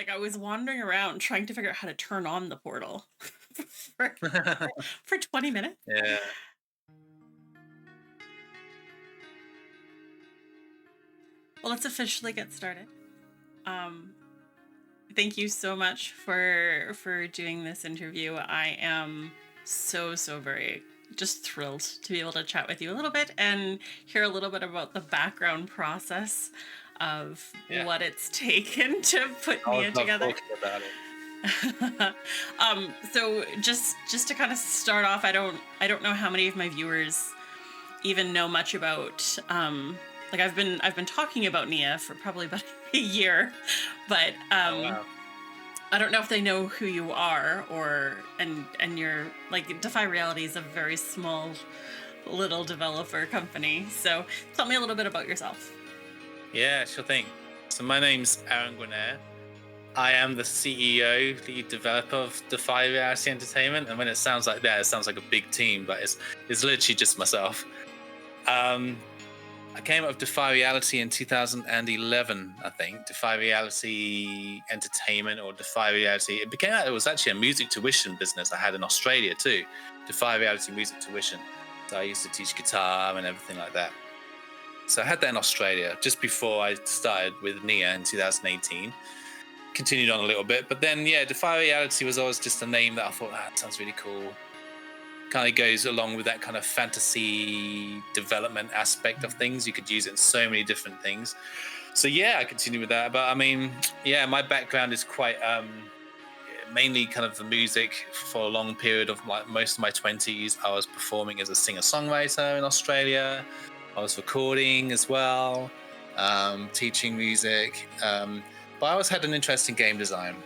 Like I was wandering around trying to figure out how to turn on the portal for, for 20 minutes. Yeah. Well, let's officially get started. Um, Thank you so much for doing this interview. I am so very just thrilled to be able to chat with you a little bit and hear a little bit about the background process of Yeah. what it's taken to put I always Neyyah love together. talking about it. So just to kind of start off, I don't know how many of my viewers even know much about like I've been talking about Neyyah for probably about a year, but Oh wow. I don't know if they know who you are or and you're like Defy Reality is a very small little developer company. So tell me a little bit about yourself. Yeah, sure thing. So my name's Aaron Gwynaire. I am the CEO, lead developer of Defy Reality Entertainment. And when it sounds like that, it sounds like a big team, but it's literally just myself. Um, I came up with Defy Reality in 2011, I think. Defy Reality Entertainment or Defy Reality. It was actually a music tuition business I had in Australia too. Defy Reality Music Tuition. So I used to teach guitar and everything like that. So I had that in Australia just before I started with Neyyah in 2018. Continued on a little bit, but then yeah, Defy Reality was always just a name that I thought that sounds really cool. Kind of goes along with that kind of fantasy development aspect of things. You could use it in so many different things. So yeah, I continued with that. But I mean, yeah, my background is quite mainly kind of the music for a long period of most of my 20s. I was performing as a singer-songwriter in Australia. I was recording as well, teaching music. But I always had an interest in game design.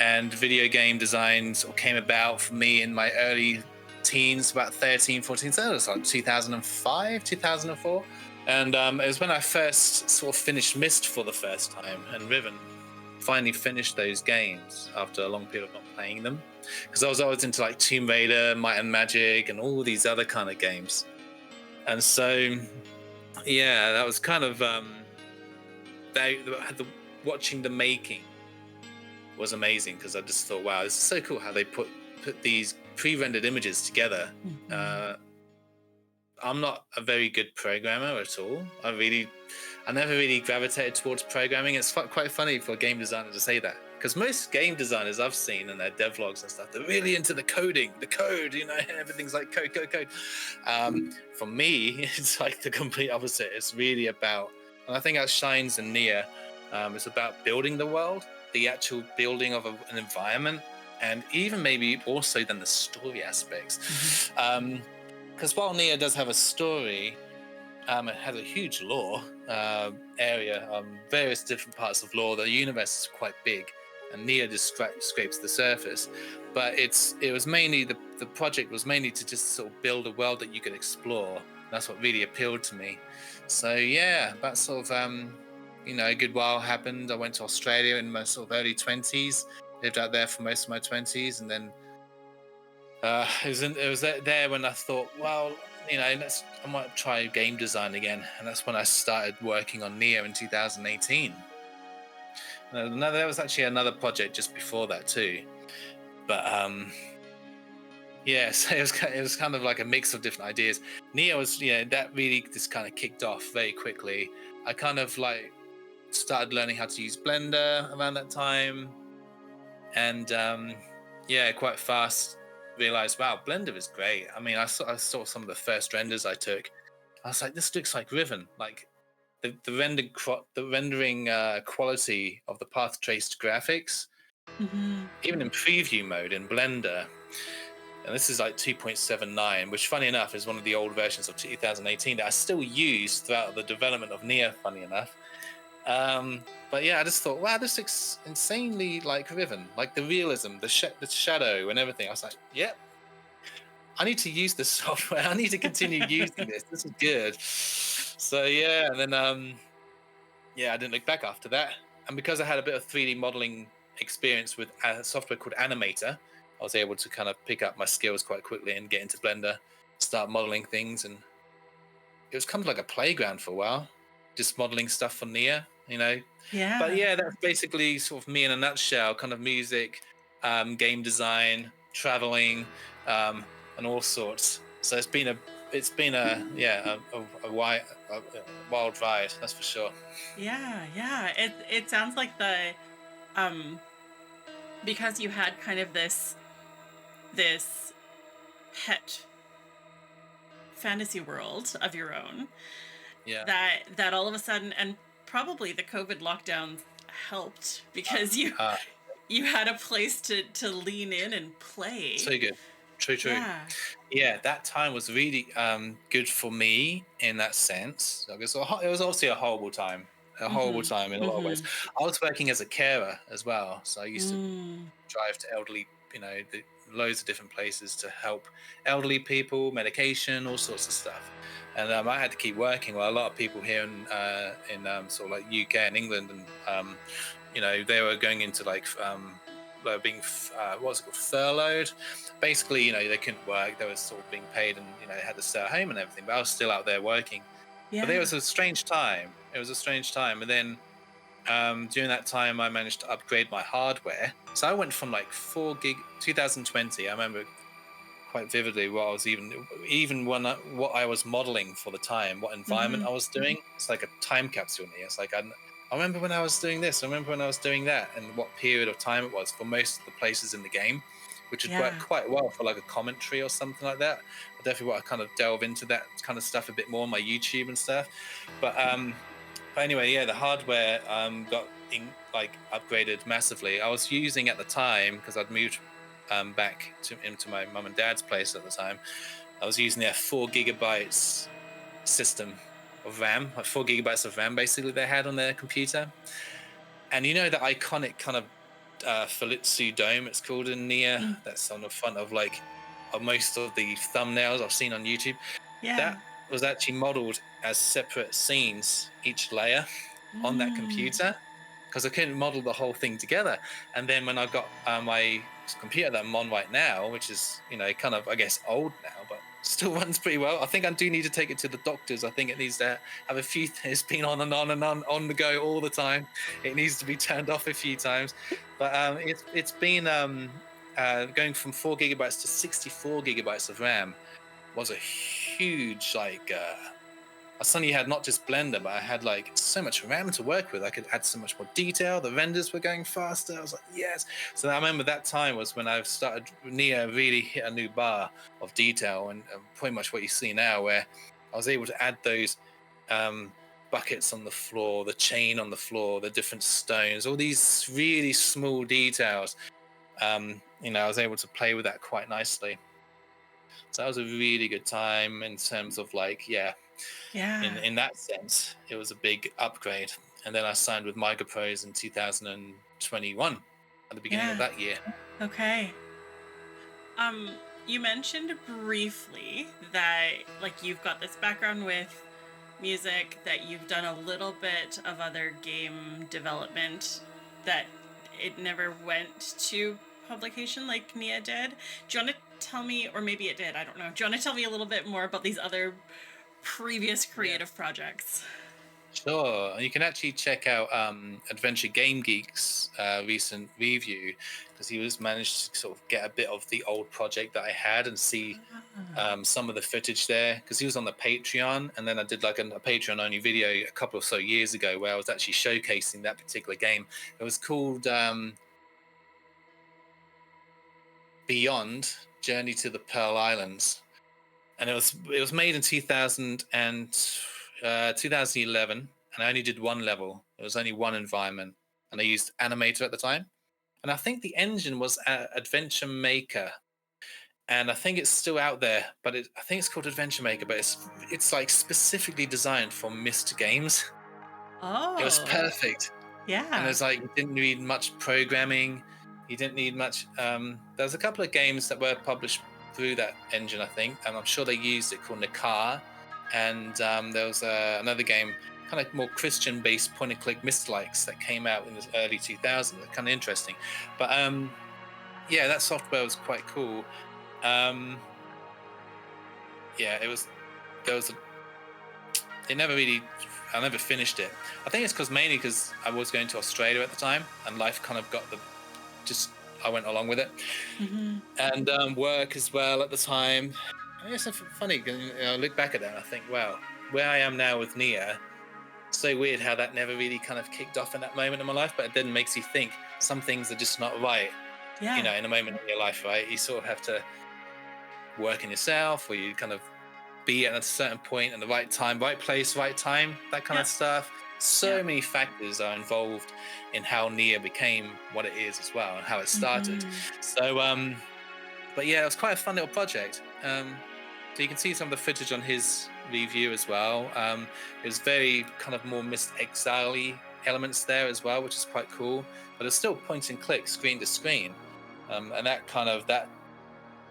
And video game design sort of came about for me in my early teens, about 13, 14, so it was like 2005, 2004. And it was when I first sort of finished Myst for the first time and Riven. Finally finished those games after a long period of not playing them. Because I was always into like Tomb Raider, Might and Magic, and all these other kind of games. And so, yeah, that was kind of watching the making was amazing because I just thought, wow, this is so cool how they put these pre-rendered images together. Mhm. I'm not a very good programmer at all. I never really gravitated towards programming. It's quite funny for a game designer to say that because most game designers I've seen in their devlogs and stuff, they're really into the coding, the code. Everything's like code, code, code. For me, it's like the complete opposite. It's really about, and I think that shines in Neyyah. It's about building the world, the actual building of an environment, and even maybe also then the story aspects. Because while Neyyah does have a story, it has a huge lore area, various different parts of lore. The universe is quite big, and Neyyah just scrapes the surface. But it was mainly the project was mainly to just sort of build a world that you could explore. That's what really appealed to me. So yeah, that sort of a good while happened. I went to Australia in my sort of early 20s, lived out there for most of my 20s, and then it was there when I thought, well, I might try game design again, and that's when I started working on Neyyah in 2018. There was actually another project just before that too, but yeah, so it was kind of like a mix of different ideas. Neyyah was, that really just kind of kicked off very quickly. I kind of like started learning how to use Blender around that time, and yeah, quite fast realized, wow, Blender is great. I mean, I saw some of the first renders I took. I was like, this looks like Riven. Like the rendering quality of the path traced graphics, Mhm. even in preview mode in Blender. And this is like 2.79, which, funny enough, is one of the old versions of 2018 that I still use throughout the development of Neyyah. Funny enough. But yeah, I just thought, wow, this looks insanely like Riven, like the realism, the shadow, and everything. I was like, yep, I need to use this software. I need to continue using this. This is good. So yeah, and then yeah, I didn't look back after that. And because I had a bit of 3D modeling experience with a software called Animator, I was able to kind of pick up my skills quite quickly and get into Blender, start modeling things, and it was kind of like a playground for a while, just modeling stuff for Neyyah. you know. But Yeah. yeah, that's basically sort of me in a nutshell. Kind of music, game design, traveling, and all sorts. So it's been a yeah a wild ride, that's for sure. Yeah, yeah. It sounds like the um because you had kind of this pet fantasy world of your own, Yeah. that all of a sudden, and probably the COVID lockdowns helped because Uh, you had a place to lean in and play. so good. True, true. Yeah. Yeah, that time was really good for me in that sense. Like, it was obviously a horrible Mhm. time in a lot of ways. Mhm. I was working as a carer as well, so I used to Mm. drive to elderly, loads of different places to help elderly people, medication, all sorts of stuff. And I had to keep working. Well, a lot of people here in sort of like UK and England, and they were going into they were being what's it called, furloughed. Basically, they couldn't work. They were sort of being paid, and they had to stay at home and everything. But I was still out there working. But it Yeah. was a strange time. It was a strange time, and then during that time, I managed to upgrade my hardware. So I went from like 4 gig 2020. I remember quite vividly what I was even what I was modeling for the time, what environment Mhm. I was doing. It's like a time capsule. It's like I remember when I was doing this. I remember when I was doing that, and what period of time it was for most of the places in the game, which would work Yeah. quite well for like a commentary or something like that. I definitely want to kind of delve into that kind of stuff a bit more on my YouTube and stuff. But anyway, yeah, the hardware got upgraded massively. I was using at the time, because I'd moved back into my mum and dad's place at the time. I was using their 4 gigabytes system of RAM, like 4 gigabytes of RAM basically they had on their computer. And the iconic kind of Falitsu dome, it's called in Neyyah, Mm. that's on the front of most of the thumbnails I've seen on YouTube. Yeah. That was actually modeled as separate scenes, each layer on that Mm. computer, because I couldn't model the whole thing together. And then when I got my computer that I'm on right now, which is kind of, I guess, old now, but still runs pretty well. I think I do need to take it to the doctors. I think it needs to have a few. It's been on and on and on the go all the time. It needs to be turned off a few times. But it's been going from 4 gigabytes to 64 gigabytes of RAM was a huge I suddenly had not just Blender, but I had so much RAM to work with. I could add so much more detail. The renders were going faster. I was like, yes. So I remember that time was when I started. Neyyah really hit a new bar of detail, and pretty much what you see now, where I was able to add those buckets on the floor, the chain on the floor, the different stones, all these really small details. I was able to play with that quite nicely. So that was a really good time in terms of in Yeah. in that sense, it was a big upgrade. And then I signed with Microprose in 2021 at the beginning of Yeah. that year. Okay. You mentioned briefly that you've got this background with music, that you've done a little bit of other game development, that it never went to publication like Neyyah did. Do you want to tell me, or maybe it did, I don't know. Do you want to tell me a little bit more about these other previous Yeah. creative projects? Sure. And you can actually check out Adventure Game Geek's recent review, because he was managed to sort of get a bit of the old project that I had and see Ah. some of the footage there, because he was on the Patreon. And then I did a Patreon only video a couple or so years ago where I was actually showcasing that particular game. It was called Beyond Journey to the Pearl Islands, and it was made in 2011, and I only did one level. It was only one environment, and I used Animator at the time. And I think the engine was Adventure Maker, and I think it's still out there, but I think it's called Adventure Maker, but it's like specifically designed for missed games. It was Oh, perfect. And yeah. there's you didn't need much programming, you didn't need much. There's a couple of games that were published through that engine, I think, and I'm sure they used it, called Nakar. And there was another game, kind of more Christian-based point-and-click Mystilikes, that came out in the early 2000s. Kind of interesting, but yeah, that software was quite cool. Um, yeah, it was. There was. It never really finished it. I think it's mainly because I was going to Australia at the time, and life kind of got I went along with it, Mm-hmm. and work as well at the time. And it's so funny, I look back at that and I think, wow, where I am now with Neyyah, so weird how that never really kind of kicked off in that moment in my life, but it then makes you think some things are just not right, Yeah. in a moment in your life, right? You sort of have to work in yourself, or you kind of be at a certain point in the right time, right place, right time, that kind of stuff. So many factors are involved in how Neyyah became what it is as well, and how it started. Mm-hmm. So, but yeah, it was quite a fun little project. So you can see some of the footage on his review as well. It was very kind of more Mist Exile-y elements there as well, which is quite cool. But it's still point and click, screen to screen, and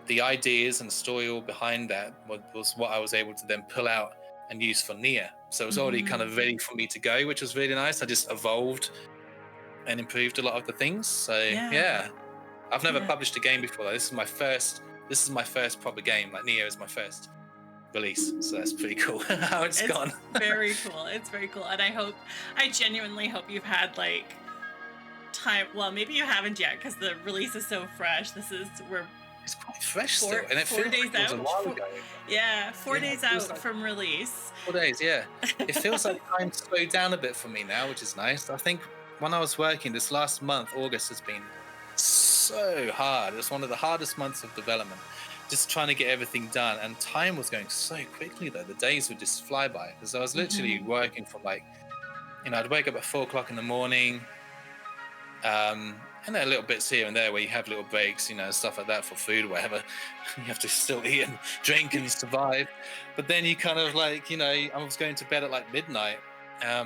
the ideas and the story all behind that was what I was able to then pull out and use for Neyyah. So it was already kind of ready for me to go, which was really nice. I just evolved and improved a lot of the things. So yeah. I've never published a game before. This is my first proper game. Like, Neyyah is my first release, so that's pretty cool how it's gone. Very cool. It's very cool, and I genuinely hope you've had like time. Well, maybe you haven't yet because the release is so fresh. It's quite fresh still, and it feels like it was a while ago. Yeah, 4 days out from release. 4 days, yeah. It feels like time slowed down a bit for me now, which is nice. I think when I was working this last month, August has been so hard. It's one of the hardest months of development, just trying to get everything done. And time was going so quickly, though. The days would just fly by, because I was literally working from I'd wake up at 4 o'clock in the morning. And there are little bits here and there where you have little breaks, stuff like that for food or whatever. You have to still eat and drink and survive. But then you kind of I was going to bed at midnight.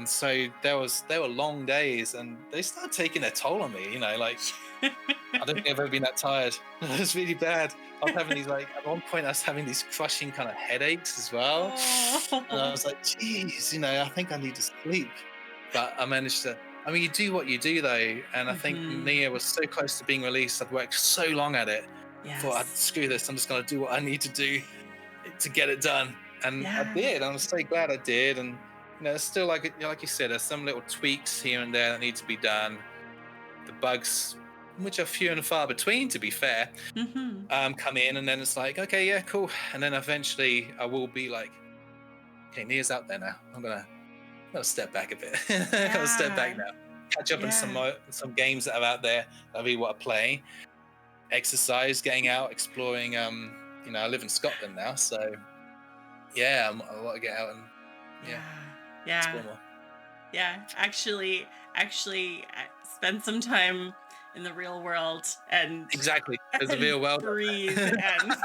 So there were long days, and they started taking their toll on me, I don't think I've ever been that tired. It was really bad. I was having these at one point I was having these crushing kind of headaches as well. Oh. And I was like, geez, I think I need to sleep. But I managed to. I mean, you do what you do, though, and I think Neyyah was so close to being released. I'd worked so long at it. Yes. I thought, screw this. I'm just going to do what I need to do to get it done, and I did. I'm so glad I did. And it's still like you said, there's some little tweaks here and there that need to be done. The bugs, which are few and far between, to be fair, come in, and then it's like, okay, yeah, cool. And then eventually, I will be like, okay, Neyyah's out there now. I'm gonna step back a bit. I'll step back now. Catch up on some games that are out there that I really want to play. Exercise, getting out, exploring. I live in Scotland now, so yeah, I want to get out and explore more. Yeah, actually, spend some time in the real world and exactly. There's a real world. Breathe and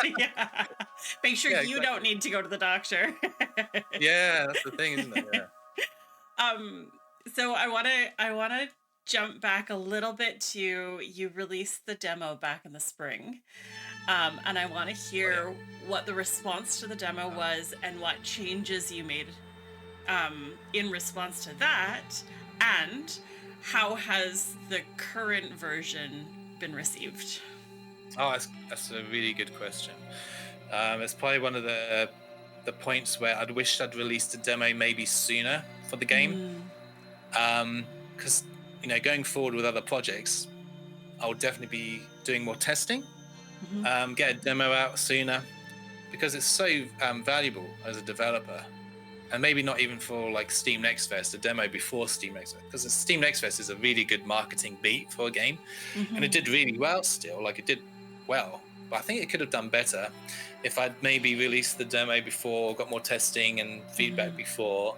make sure you don't need to go to the doctor. Yeah, that's the thing, isn't it? Yeah. So I wanna jump back a little bit to you released the demo back in the spring. And I want to hear what the response to the demo was and what changes you made in response to that, and how has the current version been received? Oh, that's a really good question. It's probably one of the points where I'd wished I'd released the demo maybe sooner for the game, because going forward with other projects, I'll definitely be doing more testing, get a demo out sooner, because it's so valuable as a developer. And maybe not even for Steam Next Fest, a demo before Steam Next Fest, because Steam Next Fest is a really good marketing beat for a game, and it did really well still. It did well, but I think it could have done better if I'd maybe released the demo before, got more testing and feedback before.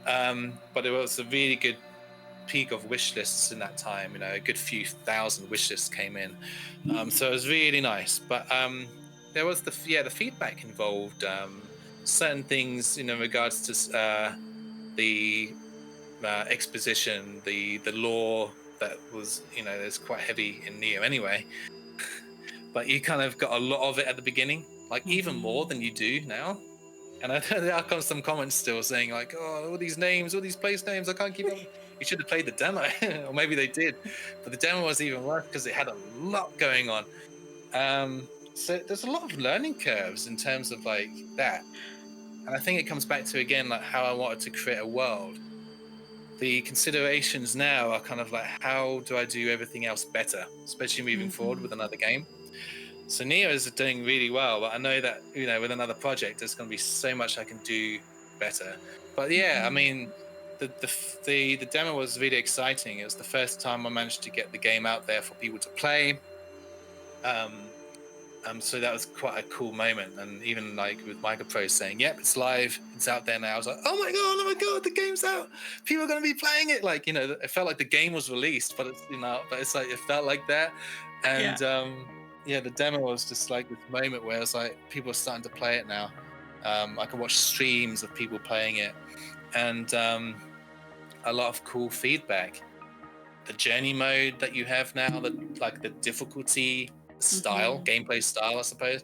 But it was a really good peak of wish lists in that time. A good few thousand wish lists came in, so it was really nice. But there was the feedback involved. Certain things in regards to the exposition, the lore that was there's quite heavy in Neyyah anyway. But you kind of got a lot of it at the beginning, even more than you do now. And there comes some comments still saying oh, all these names, all these place names, I can't keep up. You should have played the demo, or maybe they did, but the demo was even worse because it had a lot going on. So there's a lot of learning curves in terms of that. And I think it comes back to, again, like how I wanted to create a world. The considerations now are kind of like, how do I do everything else better, especially moving forward with another game? So Neyyah is doing really well, but I know that, with another project, there's going to be so much I can do better. But yeah, I mean, the demo was really exciting. It was the first time I managed to get the game out there for people to play. So that was quite a cool moment. And even like with Micropro saying, "Yep, it's live, it's out there now," I was like, "Oh my god, the game's out! People are going to be playing it!" Like, it felt like the game was released, but it's like it felt like that. And yeah, the demo was just like this moment where it's like people are starting to play it now. I can watch streams of people playing it, and a lot of cool feedback. The journey mode that you have now, the difficulty style, gameplay style, I suppose,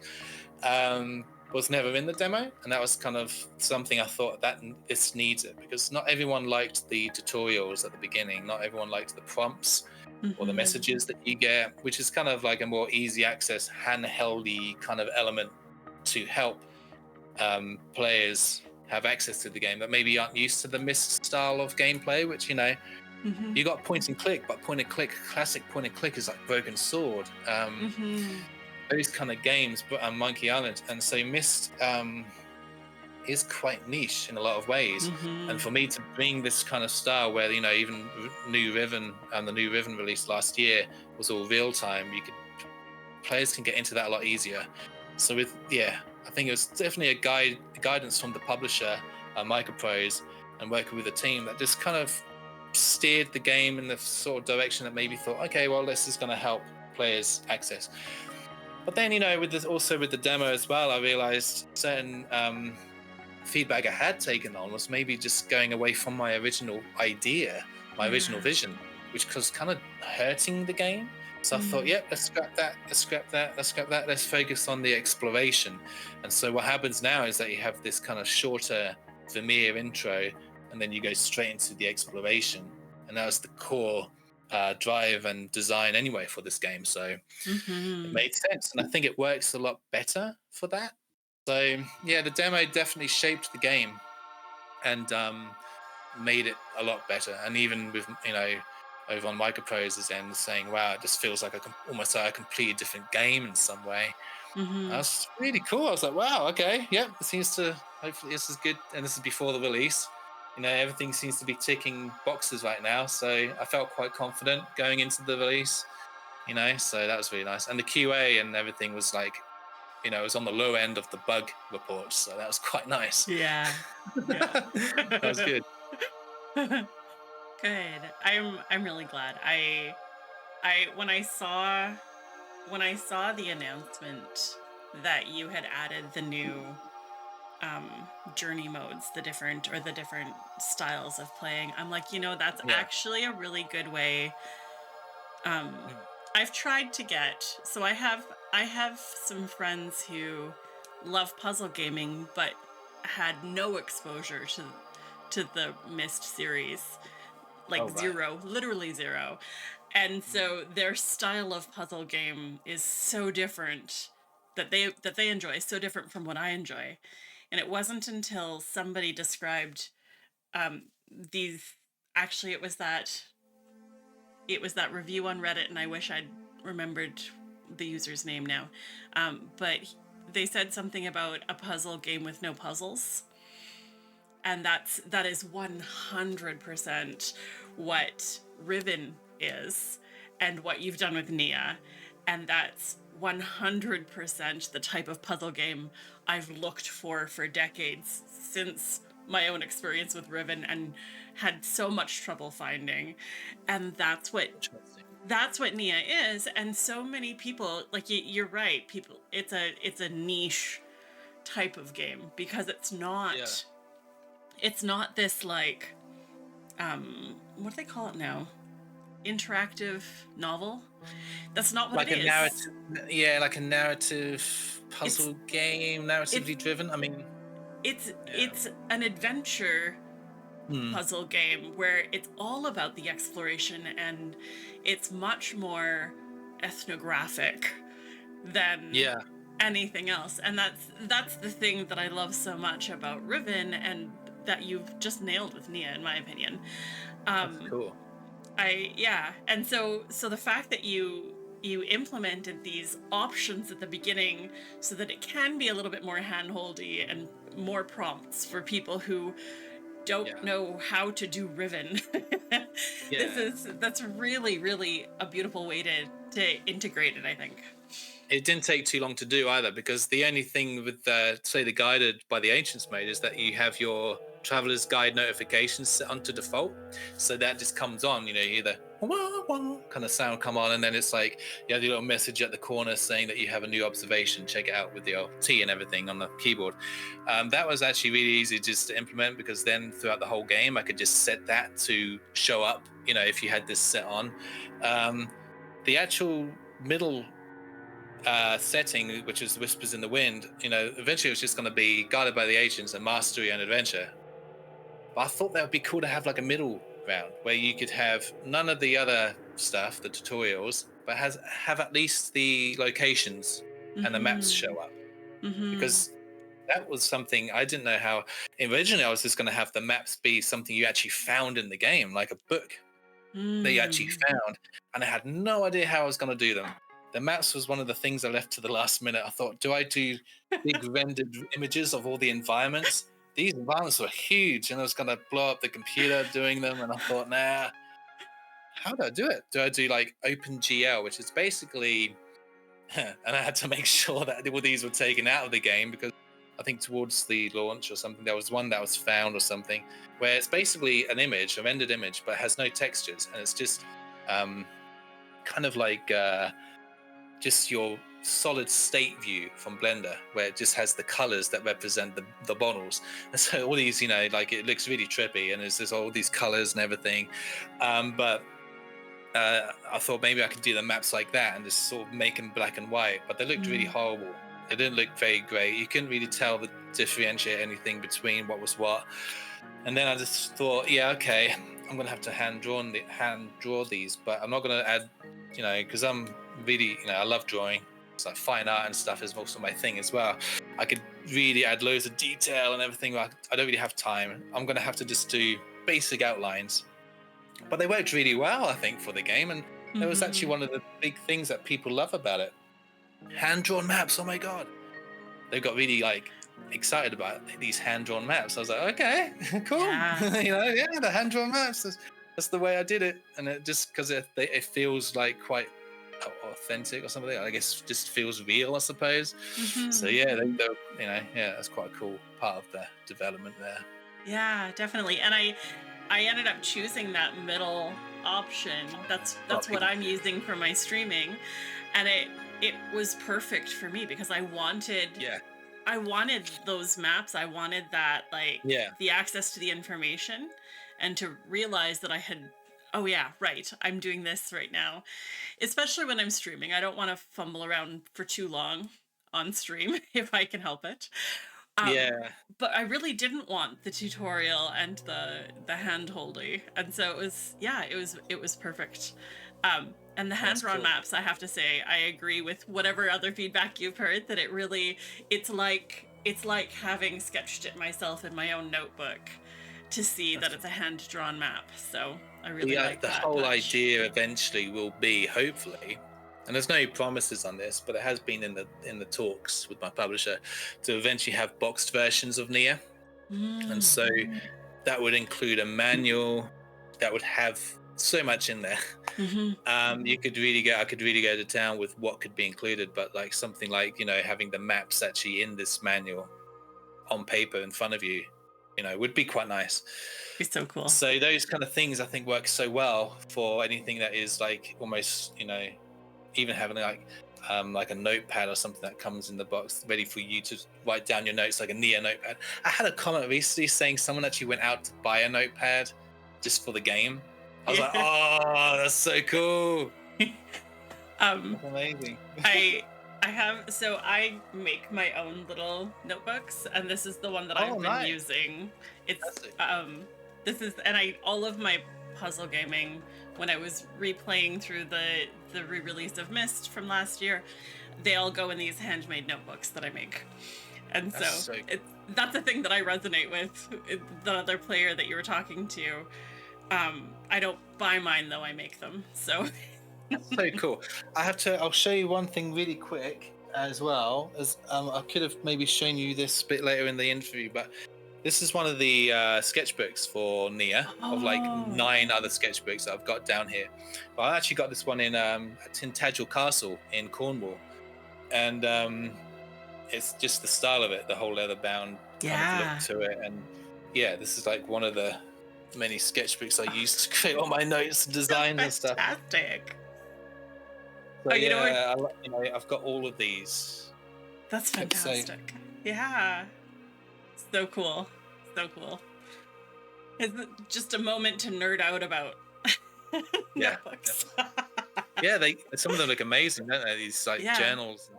was never in the demo, and that was kind of something I thought that this needs it, because not everyone liked the tutorials at the beginning, not everyone liked the prompts or the messages that you get, which is kind of like a more easy access, handheldy kind of element to help players have access to the game that maybe aren't used to the Myst style of gameplay, which you got point and click, but point and click, classic point and click is like Broken Sword, those kind of games, but Monkey Island. And so Myst is quite niche in a lot of ways. And for me to bring this kind of style where, even new Riven and the new Riven released last year was all real time, players can get into that a lot easier. So I think it was definitely a guidance from the publisher, Microprose, and working with a team that just kind of steered the game in the sort of direction that maybe thought, okay, well, this is going to help players access. But then, with the demo as well, I realized certain feedback I had taken on was maybe just going away from my original idea, my original vision, which was kind of hurting the game. So I thought, let's scrap that, let's focus on the exploration. And so what happens now is that you have this kind of shorter Vermeer intro, and then you go straight into the exploration. And that was the core drive and design anyway for this game. So it made sense. And I think it works a lot better for that. So yeah, the demo definitely shaped the game and made it a lot better. And even with, over on Microprose's end saying, wow, it just feels like almost like a completely different game in some way. That's really cool. I was like, wow, okay, yep, it seems to, hopefully this is good. And this is before the release. Everything seems to be ticking boxes right now. So I felt quite confident going into the release, so that was really nice. And the QA and everything was like, it was on the low end of the bug reports. So that was quite nice. Yeah. That was good. Good. I'm really glad. When I saw the announcement that you had added the new journey modes, the different styles of playing, I'm like, that's actually a really good way. I've tried to so I have some friends who love puzzle gaming but had no exposure to the Myst series, like zero, literally zero. And so their style of puzzle game is so different that they enjoy, so different from what I enjoy. And it wasn't until somebody described these, actually it was that review on Reddit, and I wish I'd remembered the user's name now. But they said something about a puzzle game with no puzzles. And that is 100% what Riven is and what you've done with Neyyah. And that's 100% the type of puzzle game I've looked for decades, since my own experience with Riven, and had so much trouble finding. And that's what Neyyah is. And so many people, like, you're right, it's a niche type of game, because it's not this, like, what do they call it now? Interactive novel? That's not what it is. Narrative, like a narrative puzzle game, narratively driven. I mean, it's an adventure puzzle game where it's all about the exploration, and it's much more ethnographic than anything else. And that's the thing that I love so much about Riven, and that you've just nailed with Neyyah, in my opinion. That's Um, cool. yeah, and so the fact that you implemented these options at the beginning so that it can be a little bit more handholdy and more prompts for people who don't Yeah. know how to do Riven. Yeah. That's really, really a beautiful way to integrate it, I think. It didn't take too long to do either, because the only thing with say the guided by the ancients mode is that you have your traveler's guide notifications set onto default, so that just comes on. You know, you hear the wah, wah kind of sound come on, and then it's like you have the little message at the corner saying that you have a new observation. Check it out with your T and everything on the keyboard. That was actually really easy just to implement, because then throughout the whole game I could just set that to show up. You know, if you had this set on, the actual middle setting, which is Whispers in the Wind, you know, eventually it was just going to be Guided by the Agents and Mastery and Adventure. But I thought that would be cool to have like a middle ground where you could have none of the other stuff, the tutorials, but have at least the locations and the maps show up. Mm-hmm. Because that was something I didn't know how. Originally, I was just going to have the maps be something you actually found in the game, like a book that you actually found, and I had no idea how I was going to do them. The maps was one of the things I left to the last minute. I thought, do I do big rendered images of all the environments? These environments were huge, and I was going to blow up the computer doing them. And I thought, nah, how do I do it? Do I do like OpenGL, which is basically, and I had to make sure that all these were taken out of the game, because I think towards the launch or something, there was one that was found or something, where it's basically an image, a rendered image, but it has no textures, and it's just kind of like just your solid state view from Blender, where it just has the colors that represent the models. And so all these, you know, like it looks really trippy, and there's all these colors and everything. But I thought maybe I could do the maps like that and just sort of make them black and white, but they looked really horrible. They didn't look very great. You couldn't really differentiate anything between what was what. And then I just thought, yeah, okay, I'm gonna have to hand draw these, but I'm not gonna add, you know, because I'm really, you know, I love drawing. So fine art and stuff is also my thing as well. I could really add loads of detail and everything. I don't really have time. I'm gonna have to just do basic outlines. But they worked really well, I think, for the game, and that was actually one of the big things that people love about it. Hand-drawn maps, oh my god. They got really like excited about these hand-drawn maps. I was like, okay, cool. Yeah. You know, yeah, the hand-drawn maps. That's the way I did it, and it just because it feels like quite authentic or something. I guess just feels real, I suppose. So yeah, they, you know, yeah, that's quite a cool part of the development there. Yeah, definitely. And I ended up choosing that middle option. That's what I'm using for my streaming, and it was perfect for me because I wanted those maps. I wanted that, like, the access to the information, and to realize that I had, oh yeah, right, I'm doing this right now. Especially when I'm streaming. I don't want to fumble around for too long on stream if I can help it. Yeah. But I really didn't want the tutorial and the hand holding, and so it was perfect. And the hand-drawn maps, I have to say, I agree with whatever other feedback you've heard, that it's like having sketched it myself in my own notebook to see that it's a hand-drawn map. So I really like the that whole touch. idea eventually will be, hopefully, and there's no promises on this, but it has been in the talks with my publisher, to eventually have boxed versions of Neyyah. And so that would include a manual that would have so much in there. I could really go to town with what could be included, but like something like, you know, having the maps actually in this manual on paper in front of you, you know, would be quite nice. It's so cool. So those kind of things I think work so well for anything that is like almost, you know, even having like a notepad or something that comes in the box ready for you to write down your notes, like a Neyyah notepad. I had a comment recently saying someone actually went out to buy a notepad just for the game. I was like, oh, that's so cool. That's amazing. I make my own little notebooks, and this is the one that I've been using. It's this is, and all of my puzzle gaming, when I was replaying through the re-release of Myst from last year, they all go in these handmade notebooks that I make. And so that's a thing that I resonate with. The other player that you were talking to, I don't buy mine though, I make them. So that's so cool. I'll show you one thing really quick as well. As I could have maybe shown you this a bit later in the interview, but this is one of the sketchbooks for Neyyah, of like 9 other sketchbooks that I've got down here. But I actually got this one in Tintagel Castle in Cornwall, and it's just the style of it, the whole leather bound kind of look to it. And yeah, this is like one of the many sketchbooks I used to create all my notes and designs and stuff. Fantastic. So, you know, I've got all of these. That's fantastic. Yeah. So cool. So cool. It's just a moment to nerd out about notebooks. Yeah, some of them look amazing, don't they? These like journals.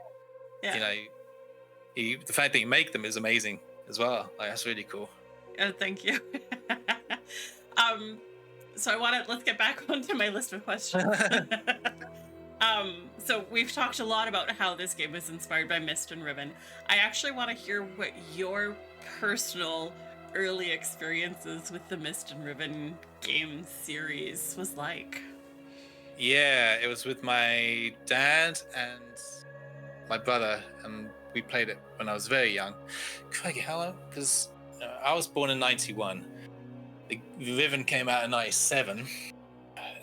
You know, the fact that you make them is amazing as well. Like, that's really cool. Thank you. So let's get back onto my list of questions. So we've talked a lot about how this game was inspired by Myst and Riven. I actually want to hear what your personal early experiences with the Myst and Riven game series was like. Yeah, it was with my dad and my brother, and we played it when I was very young. Crikey, how long? Because I was born in 91. The Riven came out in 97.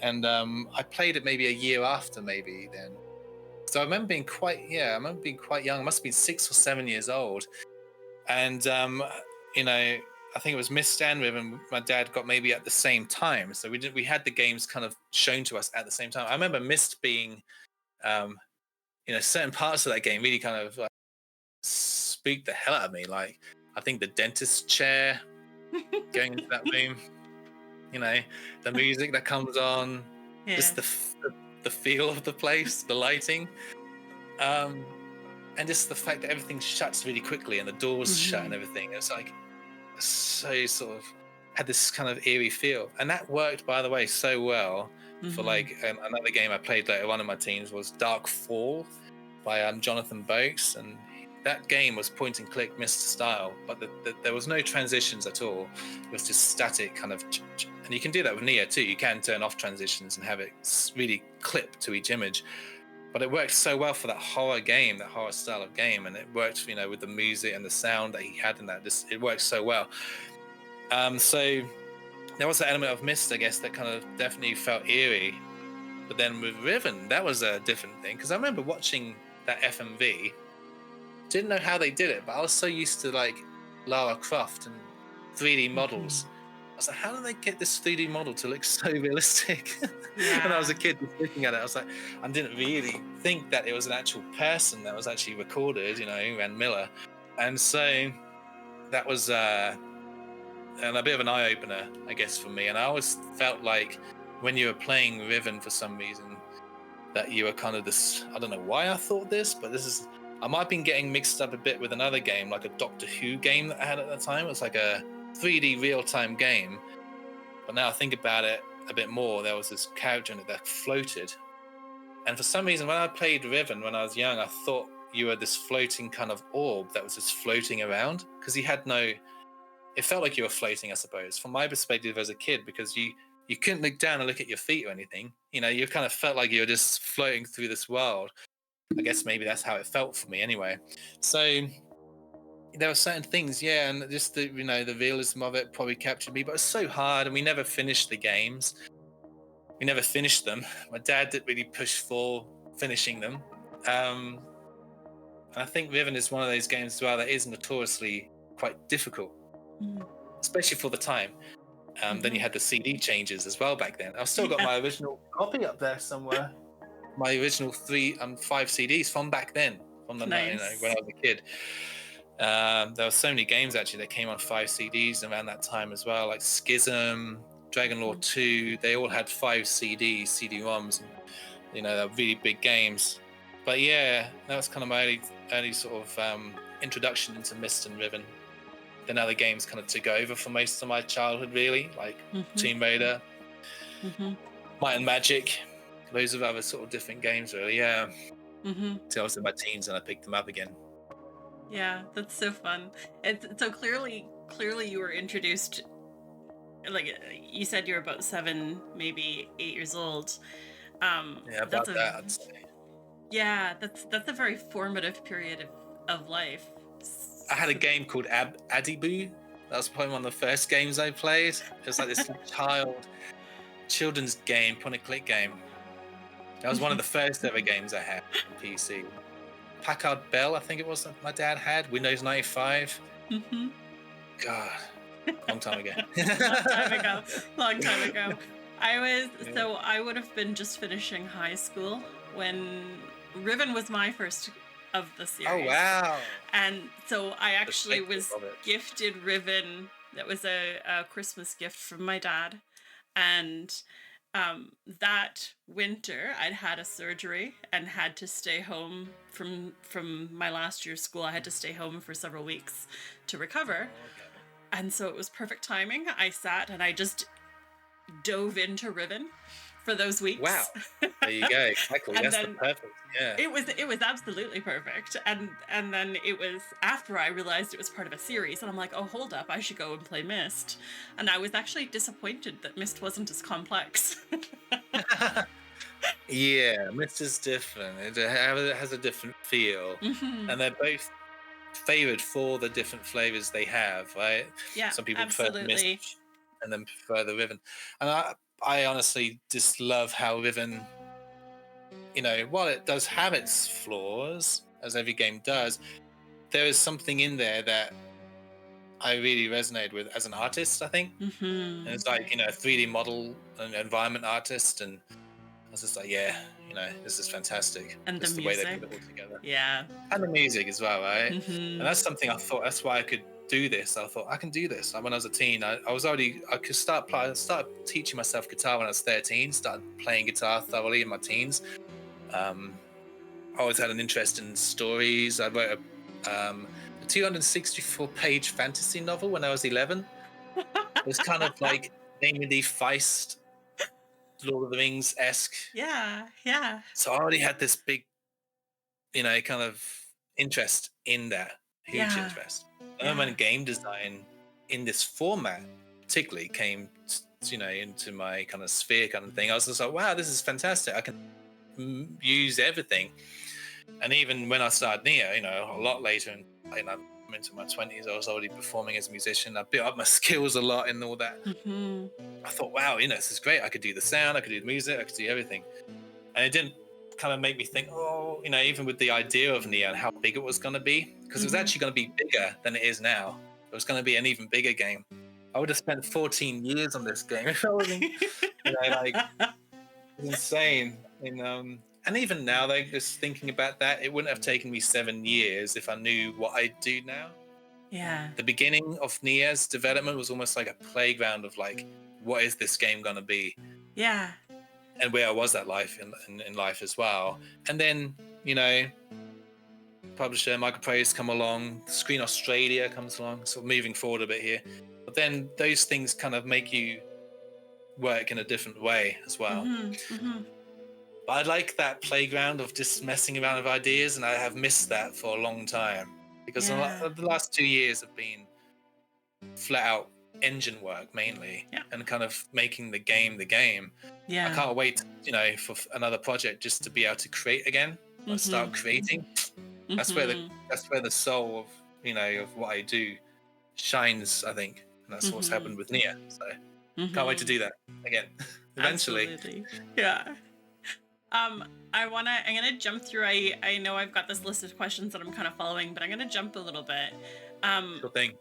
And I played it maybe a year after, maybe then. So I remember being quite young. I must have been 6 or 7 years old. And, you know, I think it was Myst and Riven my dad got maybe at the same time. So we had the games kind of shown to us at the same time. I remember Myst being, you know, certain parts of that game really kind of spooked the hell out of me. Like, I think the dentist chair going into that room. You know, the music that comes on, just the feel of the place, the lighting, and just the fact that everything shuts really quickly and the doors shut and everything. It's like so sort of had this kind of eerie feel, and that worked, by the way, so well for like another game I played later on in my teens was Dark Fall by Jonathan Boakes, and that game was point and click Myst style, but there was no transitions at all. It was just static kind of, and you can do that with Neyyah too. You can turn off transitions and have it really clip to each image. But it worked so well for that horror game, that horror style of game, and it worked, you know, with the music and the sound that he had in that. It worked so well. So there was an element of Myst, I guess, that kind of definitely felt eerie. But then with Riven, that was a different thing, because I remember watching that FMV. Didn't know how they did it, but I was so used to like Lara Croft and 3D models. I was like, how do they get this 3D model to look so realistic? When I was a kid, just looking at it, I was like, I didn't really think that it was an actual person that was actually recorded, you know, Aaron Miller. And so that was a bit of an eye-opener, I guess, for me. And I always felt like when you were playing Riven for some reason, that you were kind of this, I don't know why I thought this, but I might have been getting mixed up a bit with another game, like a Doctor Who game that I had at the time. It was like a 3D real-time game. But now I think about it a bit more, there was this character in it that floated. And for some reason, when I played Riven when I was young, I thought you were this floating kind of orb that was just floating around. Because it felt like you were floating, I suppose, from my perspective as a kid, because you couldn't look down and look at your feet or anything. You know, you kind of felt like you were just floating through this world. I guess maybe that's how it felt for me anyway. So there were certain things, and just the realism of it probably captured me, but it was so hard, and we never finished the games. We never finished them. My dad didn't really push for finishing them. And I think Riven is one of those games as well that is notoriously quite difficult, especially for the time. Then you had the CD changes as well back then. I've still got my original copy up there somewhere. My original 5 CDs from back then, from the Nice. when I was a kid. There were so many games actually that came on 5 CDs around that time as well, like Schism, Dragon Lore 2. They all had 5 CDs, CD-ROMs, and you know, they're really big games. But yeah, that was kind of my early sort of introduction into Myst and Riven. Then other games kind of took over for most of my childhood, really, like Tomb Raider. Mhm. Might and Magic, loads of other sort of different games, really. Yeah. Mhm. So I was in my teens and I picked them up again. Yeah, that's so fun. It's so clearly you were introduced, like, you said you're about 7, maybe 8 years old. Yeah, That's about a that, I'd say. Yeah, that's a very formative period of life. I had a So, game called Adiboo. That was probably one of the first games I played. It was like this children's game, point and click game. That was one of the first ever games I had on PC. Packard Bell, I think it was, that my dad had. Windows 95. Mhm. God, long time ago. Long time ago. Long time ago. Yeah. So I would have been just finishing high school when Riven was my first of the Oh, series. wow. And so I actually Perspective was of it. gifted Riven. That was a Christmas gift from my dad. And that winter I'd had a surgery and had to stay home from my last year's school. I had to stay home for several weeks to recover. Oh, okay. And so it was perfect timing. I sat and I just dove into Riven for those Wow. weeks. There you go. Exactly. And That's the then perfect. Yeah. it was absolutely perfect. And then it was after I realized it was part of a series, and I'm like, oh, hold up, I should go and play Mist. And I was actually disappointed that Mist wasn't as complex. Yeah, Mist is different. It has a different feel. Hmm. And they're both favored for the different flavors they have, right? Yeah, Some people prefer the absolutely. Mist and then prefer the Riven. And I honestly just love how Riven, while it does have its flaws, as every game does, there is something in there that I really resonated with as an artist, I think. Hmm. And it's like, a 3D model and environment artist. And I was just like, yeah, this is fantastic. And the Just the way they put music. it all together. Yeah. And the music as well, right? And Hmm. that's something I thought, that's why I could do this. I thought I can do this. Like when I was a teen, I could start teaching myself guitar when I was 13. Started playing guitar thoroughly in my teens. I always had an interest in stories. I wrote a 264-page fantasy novel when I was 11. It was kind of like Namely Feist, Lord of the Rings esque. Yeah. Yeah. So I already had this big, kind of interest in that, huge Yeah. interest. And then Yeah. when game design in this format particularly came, into my kind of sphere kind of thing, I was just like, wow, this is fantastic. I can use everything. And even when I started Neyyah, a lot later, and I'm into my 20s, I was already performing as a musician. I built up my skills a lot and all that. Hmm. I thought, wow, this is great. I could do the sound, I could do the music, I could do everything. And it didn't kind of make me think, even with the idea of Neyyah and how big it was going to be, because it was actually going to be bigger than it is now. It was going to be an even bigger game. I would have spent 14 years on this game if I wasn't, like, it's insane. And even now, like, just thinking about that, it wouldn't have taken me 7 years if I knew what I do now. Yeah. The beginning of Neyyah's development was almost like a playground of like, what is this game going to be? Yeah. And where I was at life in life as well. And then, publisher Microprose come along, Screen Australia comes along, sort of moving forward a bit here. But then those things kind of make you work in a different way as well. But I like that playground of just messing around with ideas, and I have missed that for a long time because Yeah. the last 2 years have been flat out engine work mainly, Yeah. and kind of making the game the game. Yeah. I can't wait, for another project just to be able to create again, like start creating. That's where the soul of of what I do shines, I think. And that's what's happened with Neyyah. So can't wait to do that again eventually. Absolutely. Yeah. I'm gonna jump through. I know I've got this list of questions that I'm kind of following, but I'm gonna jump a little bit. Sure thing.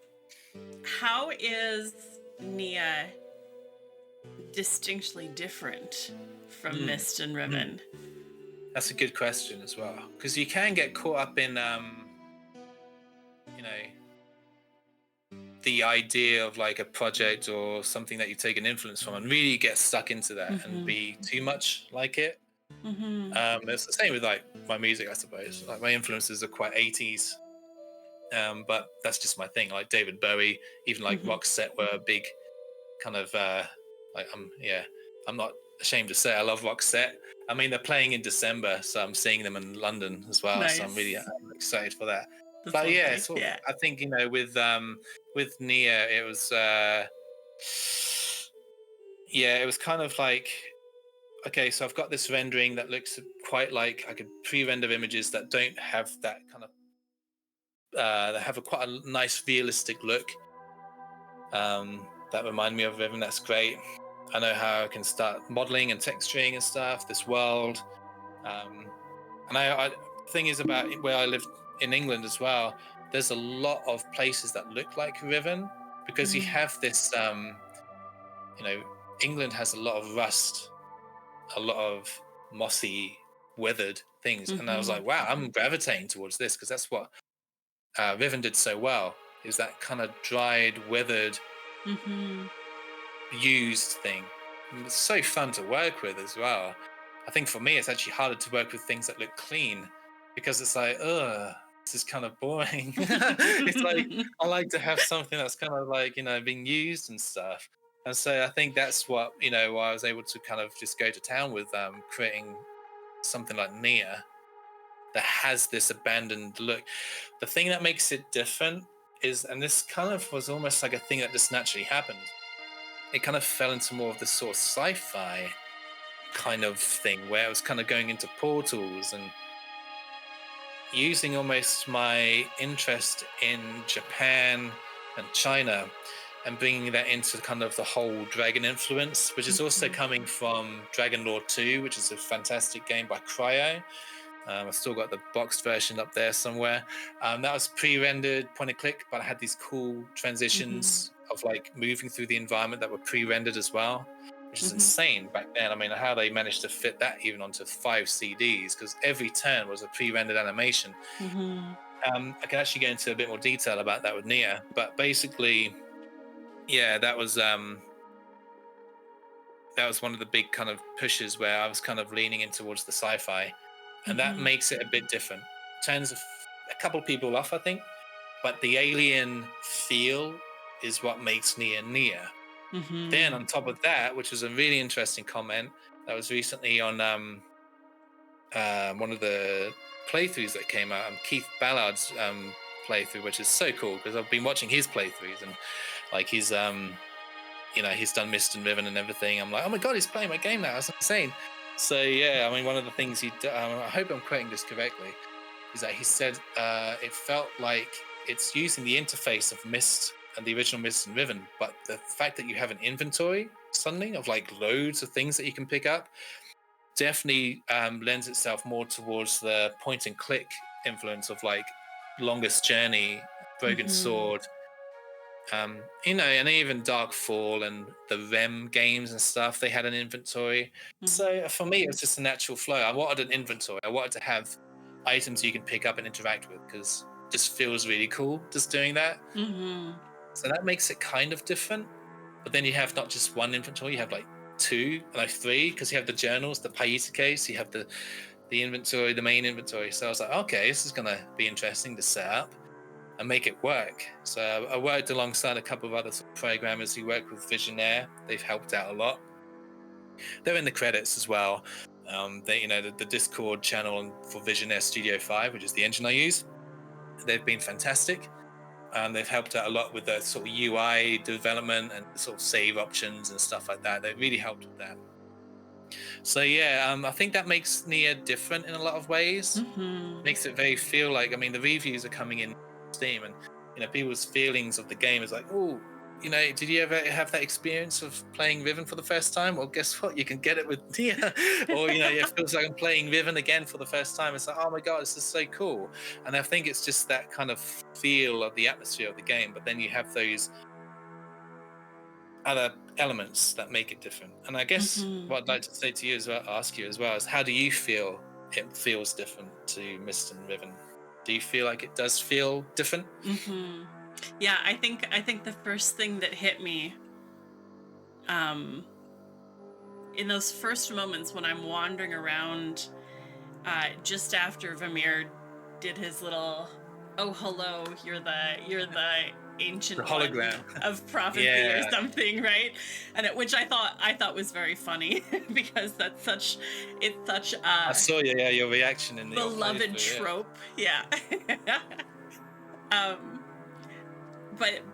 How is Neyyah distinctly different from Mist and Riven? That's a good question as well, because you can get caught up in the idea of like a project or something that you take an influence from and really get stuck into that and be too much like it. It's the same with like my music, I suppose. Like my influences are quite 80s, but that's just my thing. Like David Bowie, even like Roxette were a big kind of I'm not ashamed to say I love Roxette. I mean, they're playing in December, so I'm seeing them in London as well. So I'm Nice. excited for that. That's But yeah, lovely. sort of, Yeah. I think, you know, with Neyyah, it was yeah, it was kind of like, okay, so I've got this rendering that looks quite like I could pre-render images that don't have that kind of that have a quite a nice realistic look. That remind me of Riven. That's great. I know how I can start modeling and texturing and stuff. This world, and the thing is about where I live in England as well. There's a lot of places that look like Riven because you have this. You know, England has a lot of rust, a lot of mossy, weathered things, and I was like, wow, I'm gravitating towards this because that's what Riven did so well. Is that kind of dried, weathered, used thing. And it's so fun to work with as well. I think for me, it's actually harder to work with things that look clean because it's like, ugh, this is kind of boring. It's like I like to have something that's kind of like, you know, being used and stuff. And so I think that's what, you know, why I was able to kind of just go to town with creating something like Neyyah that has this abandoned look. The thing that makes it different is, and this kind of was almost like a thing that just naturally happened, it kind of fell into more of this sort of sci-fi kind of thing where it was kind of going into portals and using almost my interest in Japan and China and bringing that into kind of the whole dragon influence, which is also coming from Dragon Lord 2, which is a fantastic game by Cryo. I've still got the boxed version up there somewhere. That was pre-rendered point and click, but I had these cool transitions of like moving through the environment that were pre-rendered as well, which is insane back then. I mean, how they managed to fit that even onto 5 CDs, because every turn was a pre-rendered animation. I can actually go into a bit more detail about that with Neyyah, but basically, yeah, that was one of the big kind of pushes where I was kind of leaning in towards the sci-fi. And that makes it a bit different. Turns a couple people off, I think, but the alien feel is what makes Neyyah. Then on top of that, which was a really interesting comment that was recently on one of the playthroughs that came out, Keith Ballard's playthrough, which is so cool because I've been watching his playthroughs and like he's you know, he's done Mist and Riven and everything. I'm like, oh my god, he's playing my game now. That's insane. So yeah, I mean, one of the things I hope I'm quoting this correctly, is that he said it felt like it's using the interface of Mist and the original Mist and Riven, but the fact that you have an inventory suddenly of like loads of things that you can pick up definitely lends itself more towards the point and click influence of like Longest Journey, Broken Sword, you know, and even Darkfall and the REM games and stuff, they had an inventory. So for me, it was just a natural flow. I wanted an inventory. I wanted to have items you can pick up and interact with because it just feels really cool just doing that. So that makes it kind of different. But then you have not just one inventory, you have like 2, like 3, because you have the journals, the Paita case, you have the inventory, the main inventory. So I was like, okay, this is going to be interesting to set up and make it work. So I worked alongside a couple of other programmers who work with Visionaire. They've helped out a lot. They're in the credits as well. They, you know, the Discord channel for Visionaire Studio 5, which is the engine I use, they've been fantastic. They've helped out a lot with the sort of UI development and sort of save options and stuff like that. They really helped with that. So yeah, I think that makes Neyyah different in a lot of ways. Makes it very feel like, I mean, the reviews are coming in Steam, and you know, people's feelings of the game is like, oh, you know, did you ever have that experience of playing Riven for the first time? Well, guess what? You can get it with Neyyah. Or, you know, it feels like I'm playing Riven again for the first time. It's like, oh my god, this is so cool. And I think it's just that kind of feel of the atmosphere of the game. But then you have those other elements that make it different. And I guess what I'd like to say to you as well, ask you as well, is how do you feel it feels different to Mist and Riven? Do you feel like it does feel different? Yeah, I think the first thing that hit me in those first moments when I'm wandering around just after Vamir did his little, oh hello, you're the ancient The one hologram. of prophecy or Yeah. something, right? And which I thought was very funny because it's such I a saw your reaction in your beloved playthrough. Yeah. trope. Yeah. um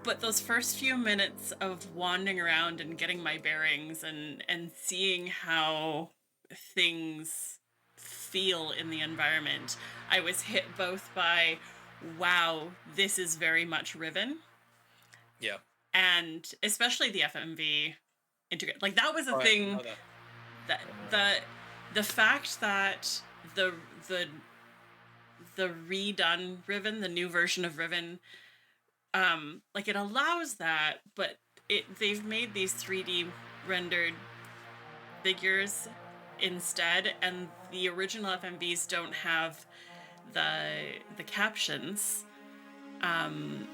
but those first few minutes of wandering around and getting my bearings and seeing how things feel in the environment, I was hit both by, wow, this is very much Riven, Yeah. and especially the FMV integrate. Like that was a Oh, I thing know that. that the fact that the the the redone Riven, the new version of Riven, like it allows that, but they've made these 3D rendered figures instead, and the original FMVs don't have the captions. um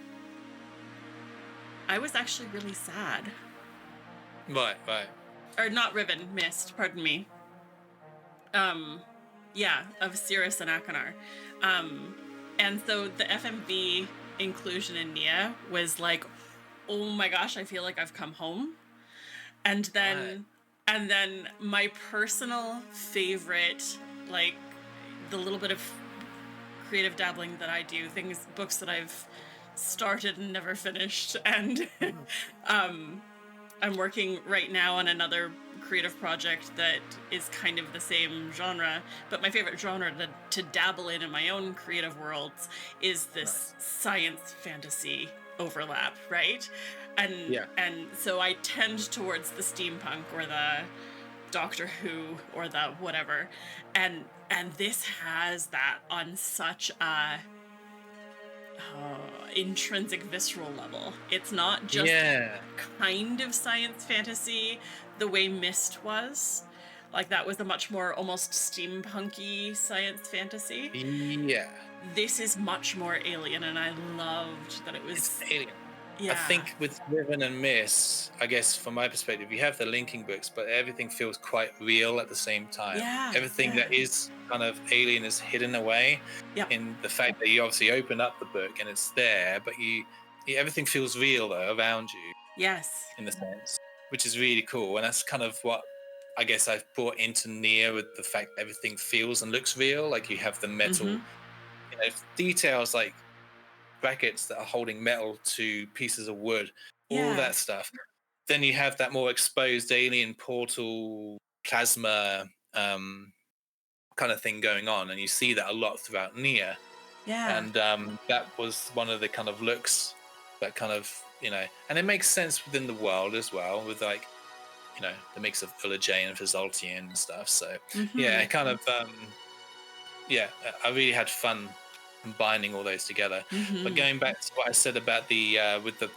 I was actually really sad. Right, right. Or not Riven, Mist, pardon me. um yeah, of Cirrus and Akanar. um and so the FMV inclusion in Neyyah was like, oh my gosh, I feel like I've come home. And Right. then my personal favorite, like the little bit of creative dabbling that I do, things, books that I've started and never finished, and um I'm working right now on another creative project that is kind of the same genre, but my favorite genre to dabble in my own creative worlds is this Nice. science fantasy overlap, right? And Yeah. and so I tend towards the steampunk or the Doctor Who or the whatever. And this has that on such a intrinsic visceral level. It's not just Yeah. kind of science fantasy the way Mist was. Like that was a much more almost steampunky science fantasy. Yeah. This is much more alien, and I loved that it It's was. alien. I Yeah. think with Riven and Miss, I guess from my perspective, you have the linking books, but everything feels quite real at the same time. Yeah. Everything that is kind of alien is hidden away Yep. in the fact that you obviously open up the book and it's there, but everything feels real though around you Yes. in a sense, which is really cool. And that's kind of what I guess I've brought into Near with the fact that everything feels and looks real. Like you have the metal, Mhm. details like brackets that are holding metal to pieces of wood, all Yeah. that stuff. Then you have that more exposed alien portal plasma kind of thing going on, and you see that a lot throughout Nia. Yeah. And that was one of the kind of looks that kind of and it makes sense within the world as well, with like the mix of Ullajane and Fazoltian and stuff. So yeah, Mhm. it kind of yeah, I really had fun combining all those together. But Mhm. going back to what I said about the with the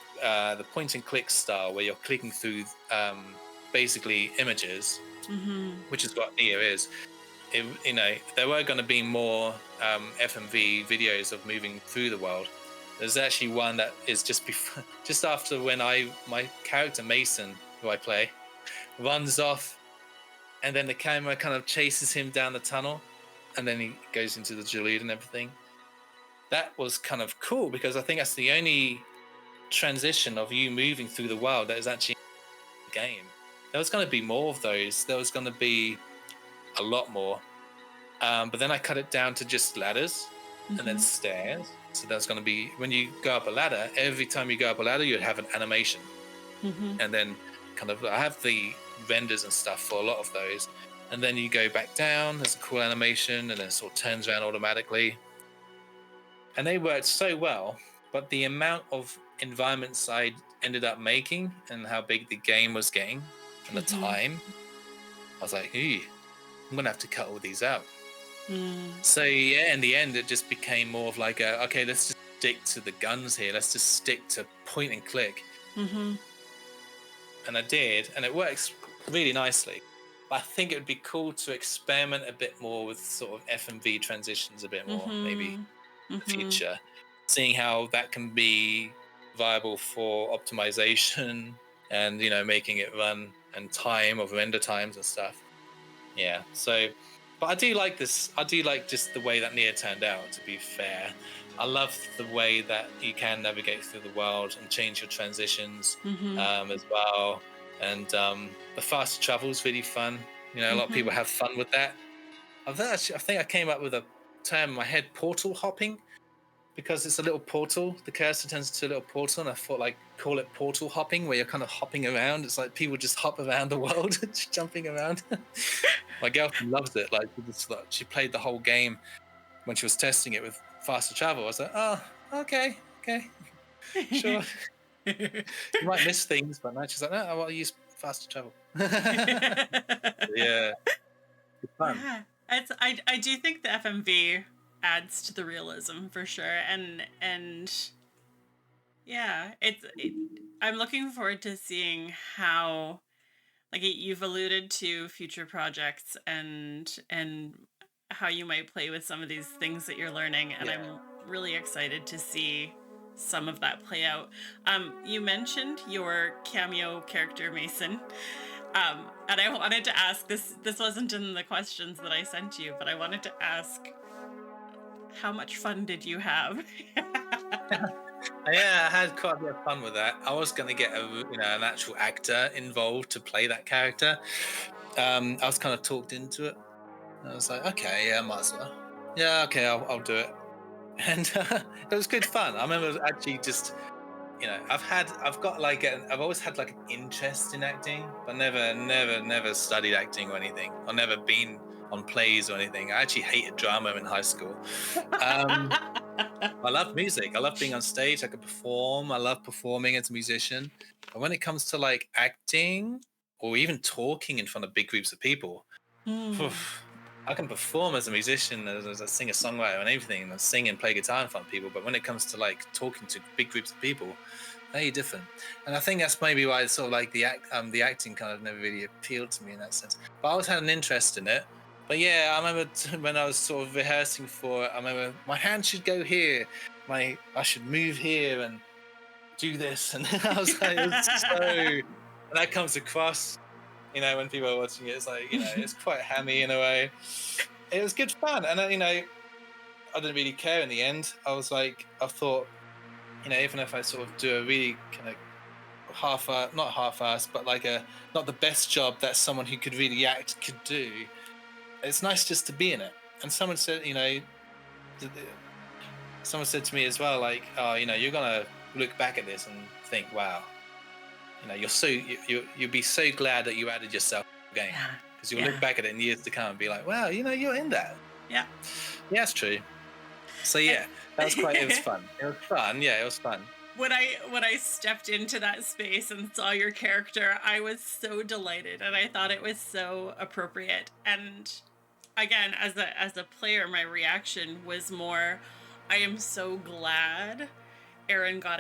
point and click style, where you're clicking through basically images, Mhm. which is what Nia is. There were going to be more FMV videos of moving through the world. There's actually one that is just before, just after when my character Mason, who I play, runs off, and then the camera kind of chases him down the tunnel, and then he goes into the Jalud and everything. That was kind of cool because I think that's the only transition of you moving through the world that is actually in the game. There was going to be more of those. There was going to be a lot more. But then I cut it down to just ladders and then Mhm. stairs. So that's going to be when you go up a ladder, every time you go up a ladder, you'd have an animation. Mhm. And then kind of, I have the renders and stuff for a lot of those. And then you go back down, there's a cool animation, and then it sort of turns around automatically. And they worked so well, but the amount of environments I ended up making and how big the game was getting and the Mhm. time, I was like, I'm going to have to cut all these out. Mm. So yeah, in the end, it just became more of like okay, let's just stick to the guns here. Let's just stick to point and click. Mhm. And I did, and it works really nicely. But I think it would be cool to experiment a bit more with sort of FMV transitions a bit more, maybe in Mhm. the Mhm. future, seeing how that can be viable for optimization and making it run and time of render times and stuff. Yeah, so But I do like this. I do like just the way that Neyyah turned out. To be fair, I love the way that you can navigate through the world and change your transitions Mm-hmm. as well. And the fast travel is really fun. You know, a lot of people Mm-hmm. have fun with that. I think I came up with a term in my head: portal hopping, because it's a little portal. The cursor turns into a little portal, and I thought like call it portal hopping, where you're kind of hopping around. It's like people just hop around the world, just jumping around. My girlfriend loves it. Like she played the whole game when she was testing it with faster travel. I was like, oh, okay, sure. You might miss things, but now she's like, no, I want to use faster travel. Yeah, it's fun. Yeah, I do think the FMV adds to the realism for sure, and yeah, I'm looking forward to seeing how, like, you've alluded to future projects and how you might play with some of these things that you're learning, and Yeah. I'm really excited to see some of that play out. You mentioned your cameo character Mason. And I wanted to ask this. This wasn't in the questions that I sent you, but I wanted to ask, how much fun did you have? Yeah, I had quite a bit of fun with that. I was going to get an actual actor involved to play that character. I was kind of talked into it. I was like, okay, yeah, might as well. Yeah, okay, I'll do it. And it was good fun. I remember actually just, I've always had like an interest in acting, but never studied acting or anything. I've never been on plays or anything. I actually hated drama in high school. I love music. I love being on stage. I could perform. I love performing as a musician. But when it comes to like acting or even talking in front of big groups of people, I can perform as a musician, as a singer songwriter and everything, and sing and play guitar in front of people. But when it comes to like talking to big groups of people, very different. And I think that's maybe why it's sort of like the acting kind of never really appealed to me in that sense. But I always had an interest in it. But yeah, I remember when I was sort of rehearsing for it, I remember my hand should go here, I should move here and do this, and I was like, it was so, and that comes across, when people are watching it, it's like, it's quite hammy in a way. It was good fun, and I didn't really care in the end. I was like, I thought, even if I sort of do a really kind of not half-assed, but like not the best job that someone who could really act could do, it's nice just to be in it. And someone said, someone said to me as well, like, oh, you're gonna look back at this and think, wow, you'll be so glad that you added yourself to the game, because you'll look back at it in years to come and be like, wow, you're in that. Yeah, it's true. So yeah, that was it was fun. It was fun. Yeah, it was fun. When I stepped into that space and saw your character, I was so delighted, and I thought it was so appropriate. And again, as a player, my reaction was more, I am so glad Aaron got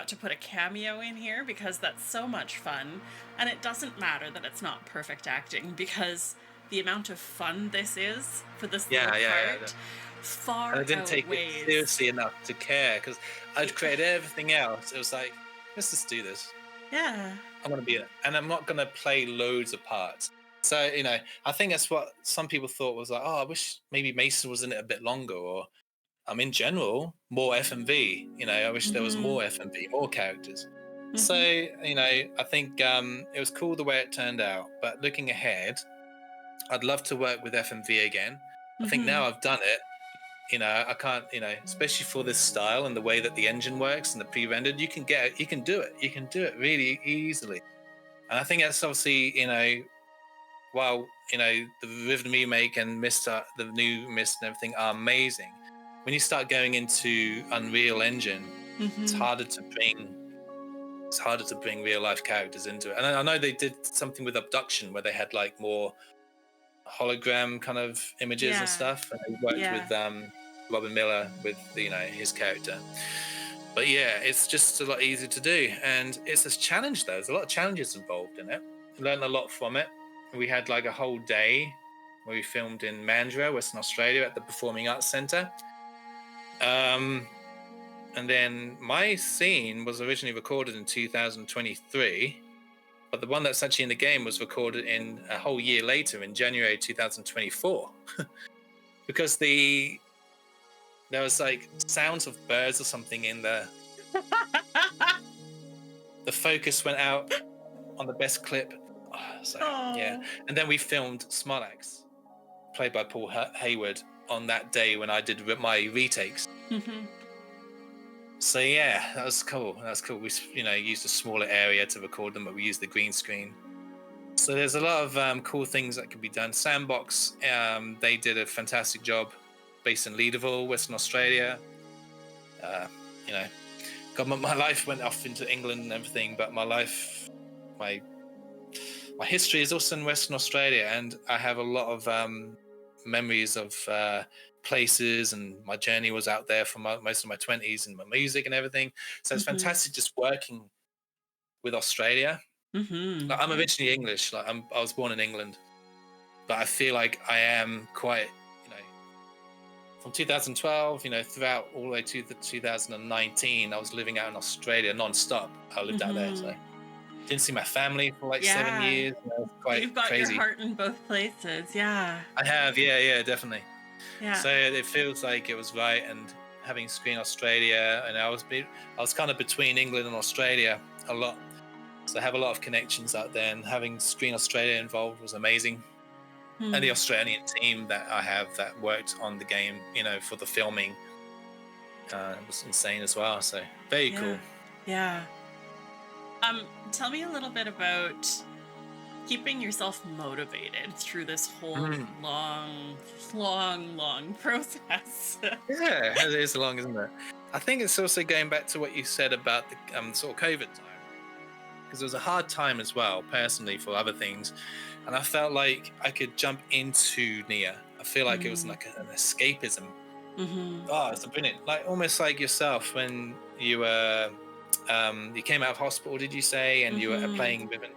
to put a cameo in here, because that's so much fun. And it doesn't matter that it's not perfect acting, because the amount of fun this is for this little part far outweighs. I didn't take it seriously enough to care, because I'd created everything else. It was like, let's just do this. Yeah. I'm going to be in it. And I'm not going to play loads of parts. So, I think that's what some people thought was like, oh, I wish maybe Mason was in it a bit longer, or in general, more FMV. I wish there was more FMV, more characters. So, I think it was cool the way it turned out. But looking ahead, I'd love to work with FMV again. I think now I've done it, I can't, especially for this style and the way that the engine works and the pre-rendered, you can do it. You can do it really easily. And I think that's obviously, while, the Riven remake and the new Mist and everything are amazing, when you start going into Unreal Engine, it's harder to bring real life characters into it. And I know they did something with Abduction where they had like more hologram kind of images and stuff, and they worked with Robin Miller with his character. But yeah, it's just a lot easier to do, and it's a challenge though. There's a lot of challenges involved in it. I learned a lot from it. We had like a whole day where we filmed in Mandurah, Western Australia, at the Performing Arts Centre. And then my scene was originally recorded in 2023, but the one that's actually in the game was recorded in a whole year later, in January 2024, because there was like sounds of birds or something in there. The focus went out on the best clip. So yeah, and then we filmed Smarlax, played by Paul Hayward, on that day when I did my retakes. So yeah, that was cool. We used a smaller area to record them, but we used the green screen. So there's a lot of cool things that could be done. Sandbox, they did a fantastic job, based in Leederville, Western Australia. God, my life went off into England and everything, but my history is also in Western Australia, and I have a lot of memories of places, and my journey was out there for most of my 20s and my music and everything. So it's fantastic just working with Australia. Like, I'm originally English. Like I was born in England, but I feel like I am quite, from 2012, throughout all the way to 2019, I was living out in Australia non-stop. I lived out there, so didn't see my family for like 7 years. Quite You've got crazy. your heart in both places, yeah. I have, yeah, definitely. Yeah. So it feels like it was right, and having Screen Australia, and I was kind of between England and Australia a lot. So I have a lot of connections out there, and having Screen Australia involved was amazing. And the Australian team that I have that worked on the game, for the filming, was insane as well. So very cool. Yeah. Tell me a little bit about keeping yourself motivated through this whole long process. Yeah, it is long, isn't it? I think it's also going back to what you said about the sort of COVID time, because it was a hard time as well, personally, for other things, and I felt like I could jump into Neyyah. I feel like it was like an escapism. Oh, it's brilliant. Like almost like yourself when you were you came out of hospital, did you say, and you were playing Riven.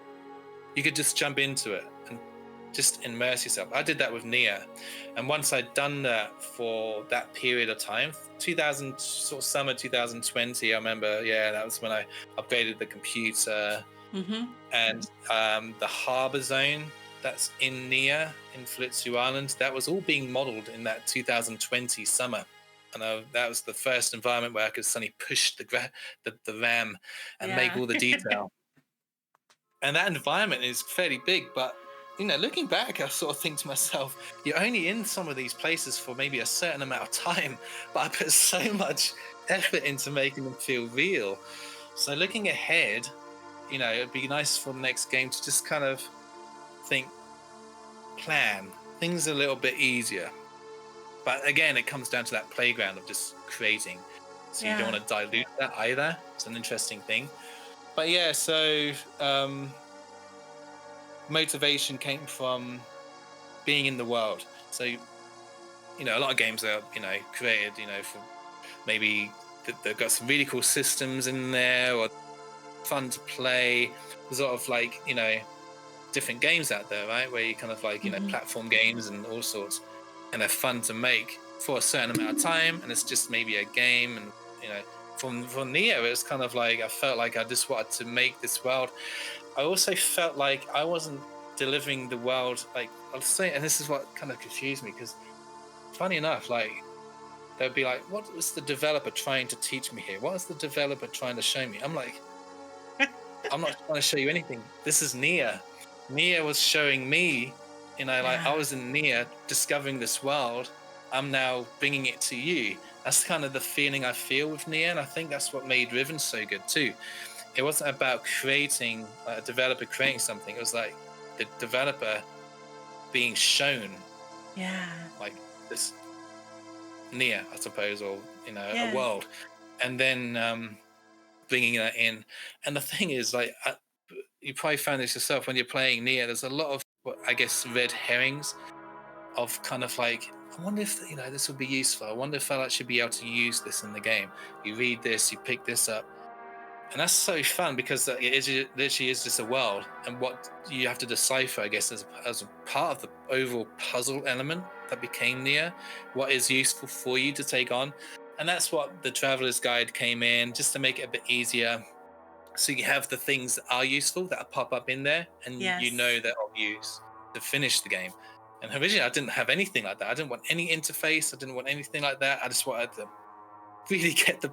You could just jump into it and just immerse yourself. I did that with Neyyah, and once I'd done that for that period of time, summer 2020, I remember, that was when I upgraded the computer, and the harbour zone that's in Neyyah in Falitsu Island, that was all being modelled in that 2020 summer. And that was the first environment where I could suddenly push the RAM and make all the detail. And that environment is fairly big, but looking back, I sort of think to myself, you're only in some of these places for maybe a certain amount of time, but I put so much effort into making them feel real. So looking ahead, it'd be nice for the next game to just kind of plan things a little bit easier. But again, it comes down to that playground of just creating. So you don't want to dilute that either. It's an interesting thing. But yeah, so motivation came from being in the world. So, a lot of games are, created, for maybe they've got some really cool systems in there, or fun to play. There's a lot of like, different games out there, right? Where you kind of like, platform games and all sorts. And they're fun to make for a certain amount of time. And it's just maybe a game. And, from Neyyah, it's kind of like I felt like I just wanted to make this world. I also felt like I wasn't delivering the world, like I'll say, and this is what kind of confused me, because funny enough, like they'd be like, what was the developer trying to teach me here? What is the developer trying to show me? I'm like, I'm not trying to show you anything. This is Neyyah. Neyyah was showing me, I was in Neyyah discovering this world. I'm now bringing it to you. That's kind of the feeling I feel with Neyyah, and I think that's what made Riven so good too. It wasn't about creating, a developer creating something. It was like the developer being shown, like this Neyyah, I suppose, or a world, and then bringing that in. And the thing is, like, you probably found this yourself when you're playing Neyyah. There's a lot of, I guess, red herrings of kind of like, I wonder if this would be useful. I wonder if I'll actually be able to use this in the game. You read this, you pick this up. And that's so fun, because it literally is just a world, and what you have to decipher, I guess, as a part of the overall puzzle element that became Neyyah, what is useful for you to take on. And that's what the Traveler's Guide came in, just to make it a bit easier. So you have the things that are useful that pop up in there, and you know Yes. they're of use to finish the game. And originally, I didn't have anything like that. I didn't want any interface. I didn't want anything like that. I just wanted to really get the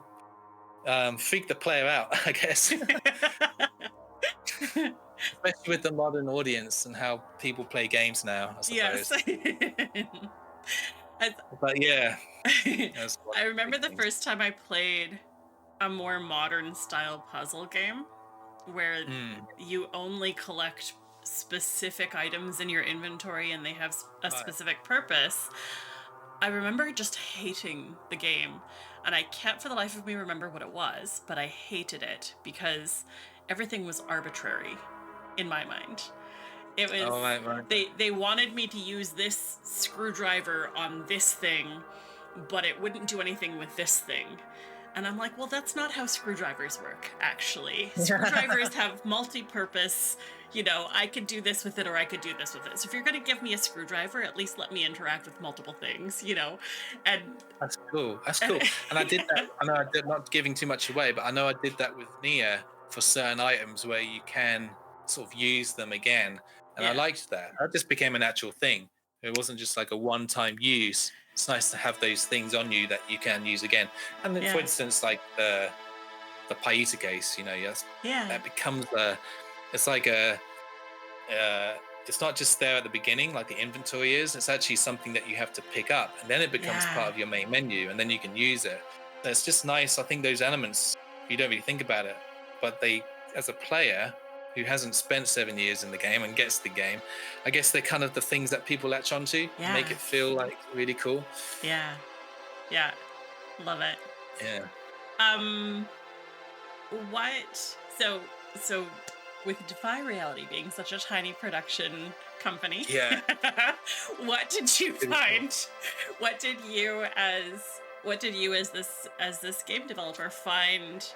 freak the player out, I guess. Especially with the modern audience and how people play games now, I Yes. suppose. But yeah, that's one I of the big remember the things. first time I played a more modern style puzzle game where Mm, you only collect specific items in your inventory and they have a right. specific purpose. I remember just hating the game, and I can't for the life of me remember what it was, but I hated it because everything was arbitrary in my mind. It was Oh, right. they wanted me to use this screwdriver on this thing, but it wouldn't do anything with this thing. And I'm like, well, that's not how screwdrivers work, actually. Screwdrivers have multi-purpose, I could do this with it or I could do this with it. So if you're going to give me a screwdriver, at least let me interact with multiple things. And That's cool. That's cool. And I did that. I know I did not giving too much away, but I know I did that with Neyyah for certain items where you can sort of use them again. And I yeah, liked that. That just became a natural thing. It wasn't just like a one-time use. It's nice to have those things on you that you can use again. And then, for yeah, instance, like the Paita case, yes, yeah, that becomes it's like uh, it's not just there at the beginning like the inventory is. It's actually something that you have to pick up, and then it becomes yeah, part of your main menu, and then you can use it. So it's just nice. I think those elements, you don't really think about it, but they, as a player who hasn't spent 7 years in the game and gets the game, I guess they're kind of the things that people latch onto and yeah, make it feel like really cool. yeah, yeah. Love it. Yeah. Um, what? So, with Defy Reality being such a tiny production company, Yeah. what did you Really cool. find? What did you as this game developer find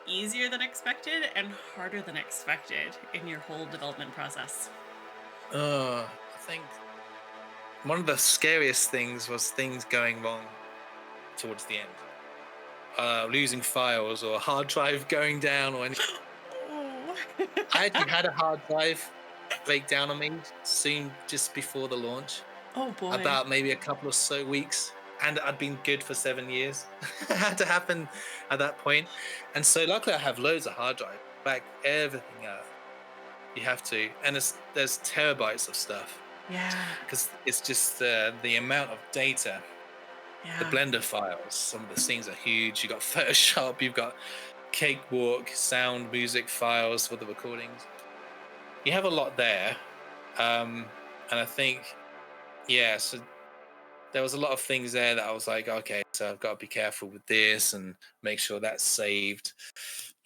easier than expected and harder than expected in your whole development process? I think one of the scariest things was things going wrong towards the end. Losing files or a hard drive going down or anything. Oh. I actually had a hard drive break down on me soon just before the launch, Oh boy. about maybe a couple of so weeks, and I'd been good for 7 years. It had to happen at that point, and so luckily I have loads of hard drive, back everything up. You have to, and there's terabytes of stuff Yeah. because it's just the amount of data. The Yeah. Blender files, some of the scenes are huge. You've got Photoshop, you've got Cakewalk, sound, music files for the recordings. You have a lot there. And I think, yeah, so there was a lot of things there that I was like, okay, so I've got to be careful with this and make sure that's saved.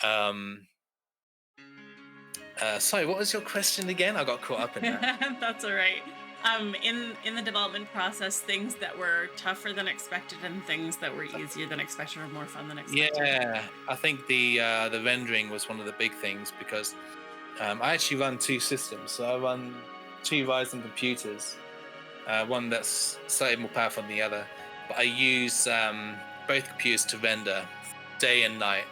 Um, sorry, what was your question again? I got caught up in that. That's all right. In the development process, things that were tougher than expected and things that were easier than expected or more fun than expected. Yeah, I think the rendering was one of the big things because I actually run two systems. So I run two Ryzen computers, one that's slightly more powerful than the other. But I use both computers to render day and night.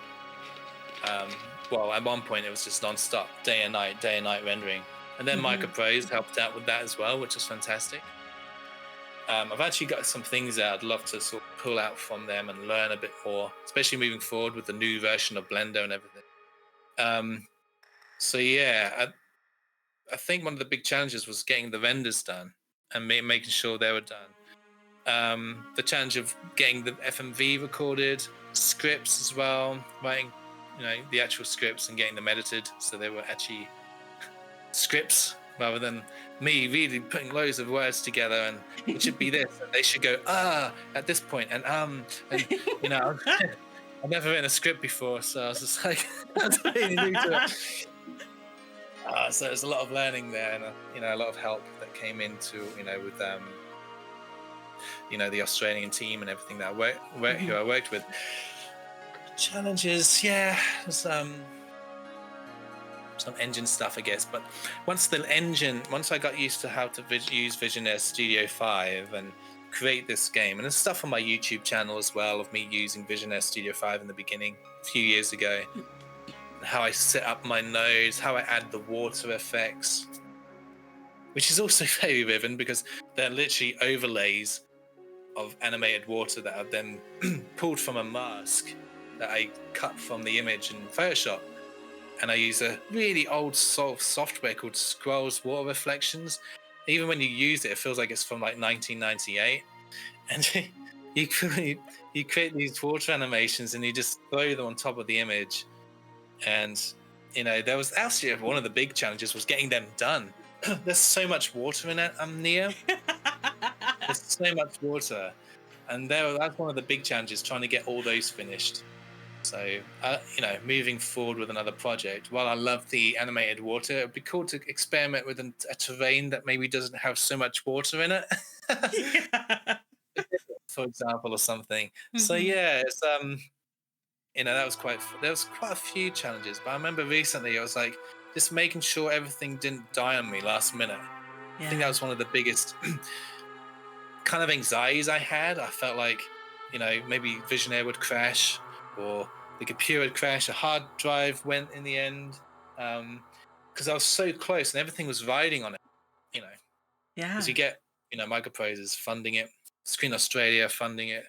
Um, well, at one point it was just non-stop, day and night rendering. And then Hmm. Microprose helped out with that as well, which was fantastic. I've actually got some things that I'd love to sort of pull out from them and learn a bit more, especially moving forward with the new version of Blender and everything. Um, so yeah, I think one of the big challenges was getting the renders done and making sure they were done. The challenge of getting the FMV recorded, scripts as well, writing, the actual scripts and getting them edited so they were actually scripts rather than me really putting loads of words together and it should be this and they should go at this point and you know I've never written a script before, so I was just like I was really new to it. So there's a lot of learning there, and a lot of help that came into with the Australian team and everything that who I worked with. Challenges, yeah, there's some engine stuff, I guess. But once I got used to how to use Vision Air Studio 5 and create this game, and there's stuff on my YouTube channel as well of me using Vision Air Studio 5 in the beginning a few years ago. how I set up my nodes, how I add the water effects, which is also very Riven because they're literally overlays of animated water that are then pulled from a mask that I cut from the image in Photoshop. And I use a really old software called Scrolls Water Reflections. Even when you use it, it feels like it's from like 1998. And you create these water animations and you just throw them on top of the image. And there was actually one of the big challenges was getting them done. There's so much water in it, Neyyah. There's so much water, and that's one of the big challenges, trying to get all those finished. So, moving forward with another project, while I love the animated water, it'd be cool to experiment with a terrain that maybe doesn't have so much water in it, Yeah. for example, or something. So Mhm. yeah, it's there was quite a few challenges, but I remember recently I was like just making sure everything didn't die on me last minute. I think that Yeah. was one of the biggest kind of anxieties I had. I felt like, maybe Visionaire would crash or the computer would crash, a hard drive went in the end. Because I was so close and everything was riding on it, you know, because Yeah. you get, Microprose funding it, Screen Australia funding it.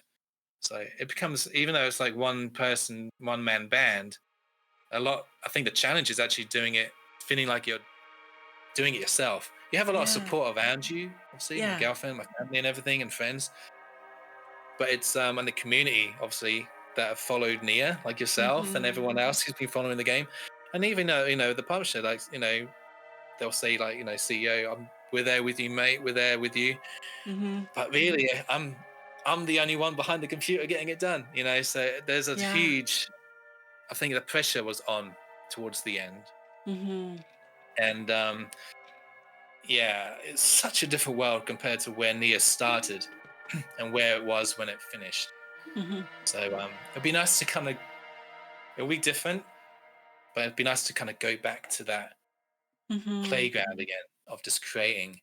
So it becomes, even though it's like one person, one man band, I think the challenge is actually doing it, feeling like you're doing it yourself. You have a lot of Yeah. support around you, obviously, my Yeah. girlfriend, my family, and everything, and friends. But it's and the community, obviously, that have followed Neyyah, like yourself and Mhm. everyone else who's been following the game, and even the publisher, like they'll say like CEO, we're there with you, mate. We're there with you. Mhm. But really, I'm the only one behind the computer getting it done. So there's a Yeah. huge. I think the pressure was on towards the end, Mhm. and yeah, it's such a different world compared to where Neyyah started and where it was when it finished. Mhm. So it'd be nice to kind of. It'll be different, but it'd be nice to kind of go back to that Mhm. playground again of just creating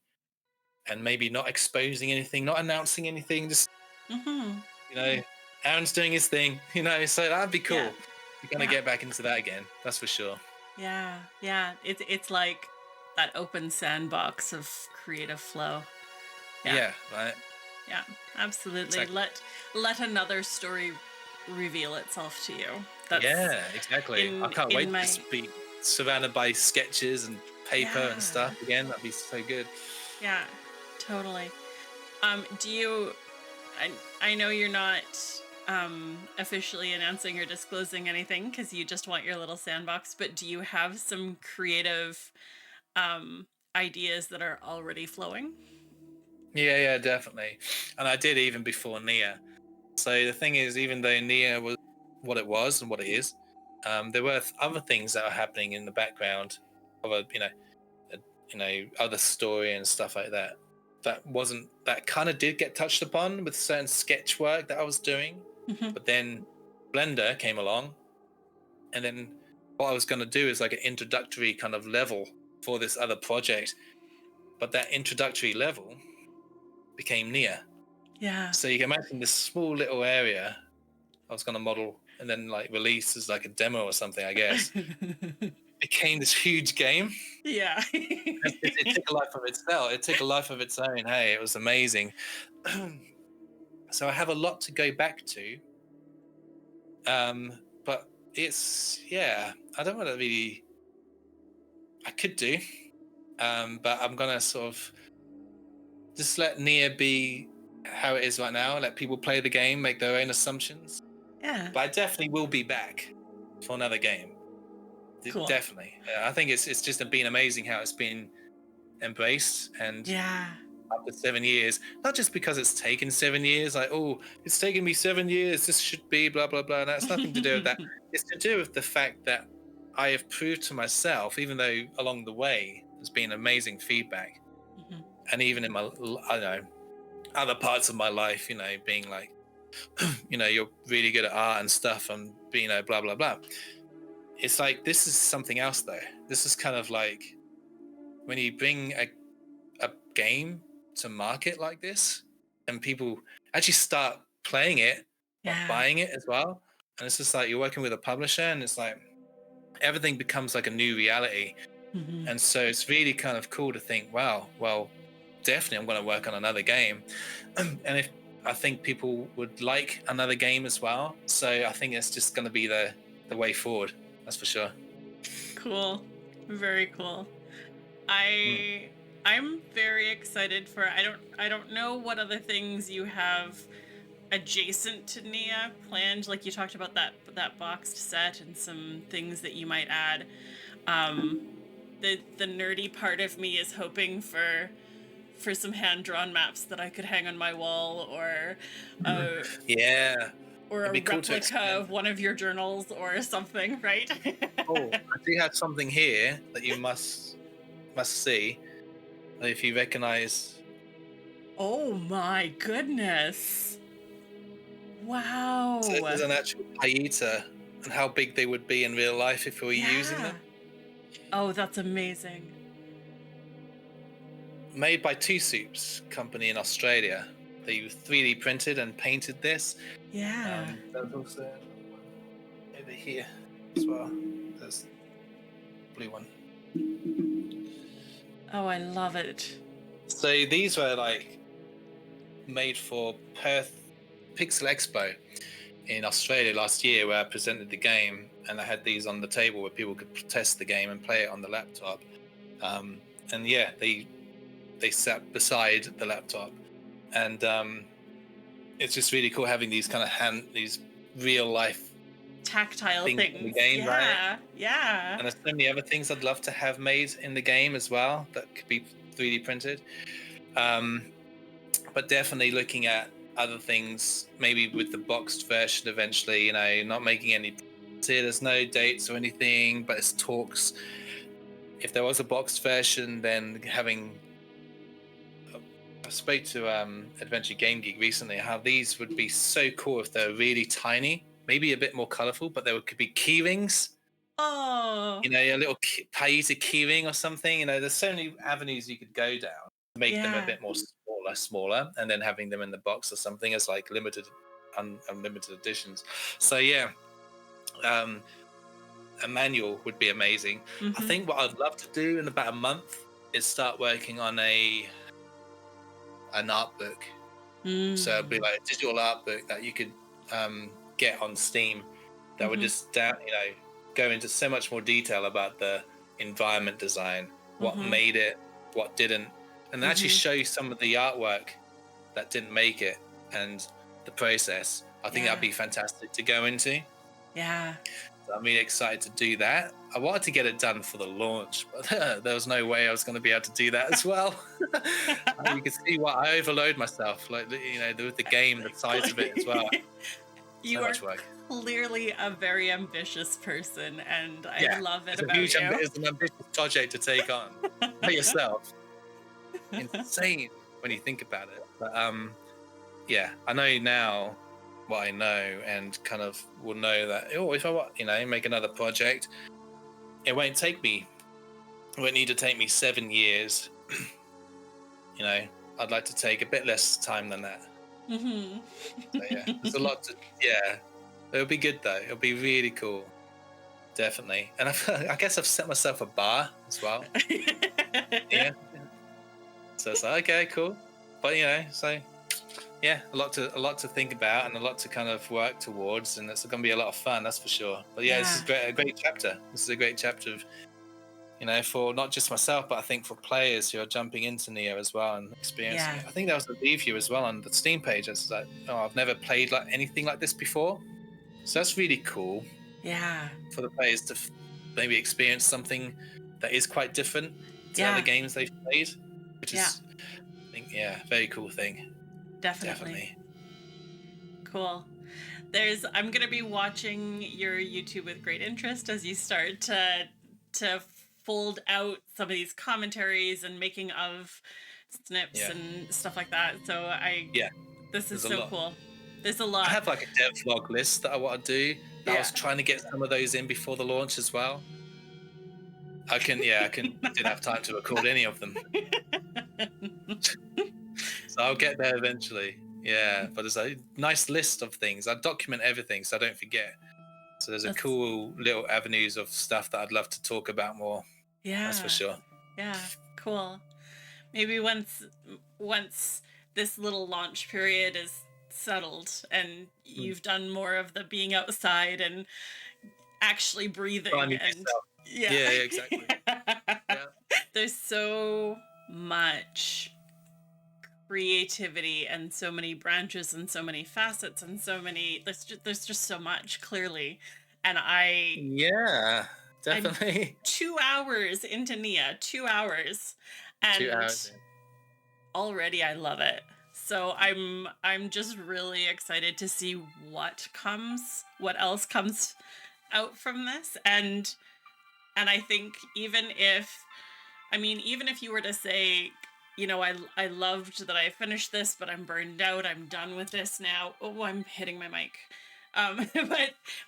and maybe not exposing anything, not announcing anything, just Mhm. you know, Aaron's doing his thing, so that'd be Yeah. cool. We're gonna Yeah. get back into that again, that's for sure. Yeah. Yeah. It's like that open sandbox of creative flow. Yeah. Yeah, right. Yeah. Absolutely. Exactly. Let another story reveal itself to you. That's Yeah, exactly. I in can't wait in to my just be surrounded by sketches and paper and yeah. stuff again. That'd be so good. Yeah. Totally. Do you I know you're not officially announcing or disclosing anything because you just want your little sandbox, but do you have some creative um ideas that are already flowing? Yeah, definitely. And I did even before Neyyah. So the thing is, even though Neyyah was what it was and what it is, there were other things that are happening in the background of a other story and stuff like that. That kind of did get touched upon with certain sketch work that I was doing, Mhm. but then Blender came along, and then what I was going to do is like an introductory kind of level for this other project, but that introductory level became Neyyah. Yeah. So you can imagine this small little area I was going to model and then like release as like a demo or something, I guess. Became this huge game. Yeah. It took a life of itself. It took a life of its own. Hey, it was amazing. So I have a lot to go back to. But it's yeah, I don't want to really. I could do, but I'm gonna sort of just let Nia be how it is right now. Let people play the game, make their own assumptions. Yeah. But I definitely will be back for another game. Cool. Definitely. I think it's just been amazing how it's been embraced and Yeah. after 7 years, not just because it's taken 7 years, like, oh, it's taken me 7 years, this should be blah, blah, blah. That's nothing to do with that. It's to do with the fact that I have proved to myself, even though along the way there's been amazing feedback, Mhm. and even in my, I don't know, other parts of my life, being like, you're really good at art and stuff, and being blah, blah, blah. It's like, this is something else, though. This is kind of like when you bring a game to market like this and people actually start playing it but Yeah. buying it as well, and it's just like you're working with a publisher and it's like everything becomes like a new reality. Mhm. And so it's really kind of cool to think, wow, well, definitely I'm going to work on another game. And if I think people would like another game as well. So I think it's just going to be the way forward. That's for sure. Cool. Very cool. Mm. I'm very excited for I don't know what other things you have adjacent to Neyyah planned. Like you talked about that boxed set and some things that you might add. Um the nerdy part of me is hoping for some hand drawn maps that I could hang on my wall, uh Yeah, or it'd a be cool to replica expand. of one of your journals or something, right? Oh, I do have something here that you must see. If you recognize, Oh my goodness. so this is Wow. an actual Paita and how big they would be in real life if we were using Yeah. them. Oh, that's amazing. Made by Two Soups company in Australia. They 3D printed and painted this. Yeah. There's also one over here as well. There's blue one. Oh, I love it. So these were like made for Perth Pixel Expo in Australia last year, where I presented the game, and I had these on the table where people could test the game and play it on the laptop. And yeah, they sat beside the laptop, and it's just really cool having these kind of these real life Tactile things in the things. game, right? Yeah. Yeah. And there's so many other things I'd love to have made in the game as well that could be 3D printed. But definitely looking at other things, maybe with the boxed version eventually, not making any. There's no dates or anything, but it's talks. If there was a boxed version, then having. I spoke to Adventure Game Geek recently how these would be so cool if they're really tiny, maybe a bit more colorful, but there could be key rings. Oh. A little Paita keyring or something. There's so many avenues you could go down to make them a Yeah. bit more smaller, and then having them in the box or something as like unlimited editions. So yeah, a manual would be amazing. I Mhm. think what I'd love to do in about a month is start working on an art book. So it'd be Mm. like a digital art book that you could get on Steam that would Mhm. just go into so much more detail about the environment design, what Mhm. made it, what didn't, and actually Mhm. show you some of the artwork that didn't make it and the process. I think that'd Yeah. be fantastic to go into. Yeah. So I'm really excited to do that. I wanted to get it done for the launch, but there was no way I was going to be able to do that as well. You can see what I overload myself, like with the game, the size of it as well. You So are much work. clearly a very ambitious person, and I Yeah, love it it's a about you. it's an ambitious project to take on by yourself. Insane when you think about it. But yeah, I know now what I know, and kind of will know that if I make another project, it won't take me. It won't need to take me 7 years. I'd like to take a bit less time than that. Mhm. So yeah, there's a lot to. Yeah, it'll be good though. It'll be really cool. Definitely. And I guess I've set myself a bar as well. Yeah. So it's like, okay, cool. But so yeah, a lot to think about and a lot to kind of work towards, and it's going to be a lot of fun, that's for sure. But yeah, this is Yeah. a great chapter. This is a great chapter of, for not just myself, but I think for players who are jumping into Neyyah as well and experiencing Yeah. it. I think there was a review as well on the Steam page. It's like, oh, I've never played like anything like this before. So that's really cool Yeah. for the players to maybe experience something that is quite different to other Yeah. games they've played, which Yeah. is, I think, yeah, very cool thing. Definitely. Definitely. Cool. I'm going to be watching your YouTube with great interest as you start to fold out some of these commentaries and making of snips Yeah. and stuff like that. So Yeah. this is There's a so lot. cool. There's a I lot. have like a dev vlog list that I want to do. I Yeah. was trying to get some of those in before the launch as well. I didn't have time to record any of them. So I'll get there eventually. Yeah, but there's a nice list of things. I document everything so I don't forget. So there's a That's cool little avenues of stuff that I'd love to talk about more. That's for yeah. sure. Yeah, cool. Maybe once this little launch period is settled and Mm. you've done more of the being outside and actually breathing Finding and yourself. yeah. Yeah, yeah, exactly. Yeah. There's so much creativity and so many branches and so many facets and so many there's just so much clearly. And Yeah, I'm definitely. 2 hours into Neyyah, 2 hours, 2 hours and in. already I love it. So I'm just really excited to see what else comes out from this. And I think even if you were to say, I loved that I finished this, but I'm burned out, I'm done with this now. Oh, I'm hitting my mic.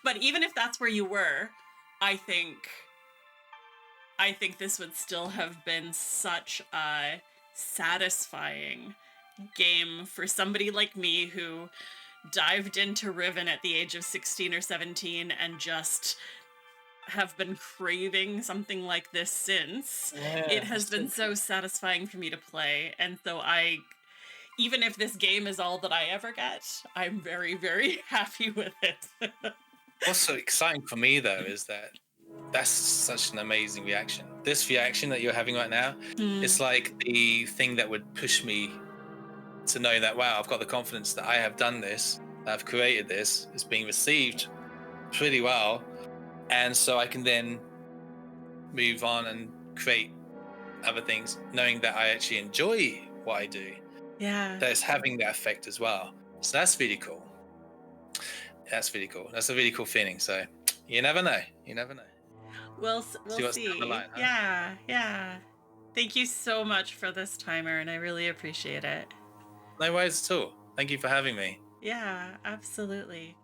But even if that's where you were, I think I think this would still have been such a satisfying game for somebody like me who dived into Riven at the age of 16 or 17 and just have been craving something like this since. It Yeah, has it's so been cool. so satisfying for me to play. And so even if this game is all that I ever get, I'm very, very happy with it. What's so exciting for me though is that that's such an amazing reaction. This reaction that you're having right now, Mm, it's like the thing that would push me to know that wow, I've got the confidence that I have done this, that I've created this, it's being received pretty well, and so I can then move on and create other things, knowing that I actually enjoy what I do. yeah. That it's having that effect as well. So that's really cool. That's really cool. That's a really cool feeling. So you never know. You never know. We'll See what's down the see. line, huh? Yeah, yeah. Thank you so much for this timer, and I really appreciate it. No worries at all. Thank you for having me. Yeah, absolutely.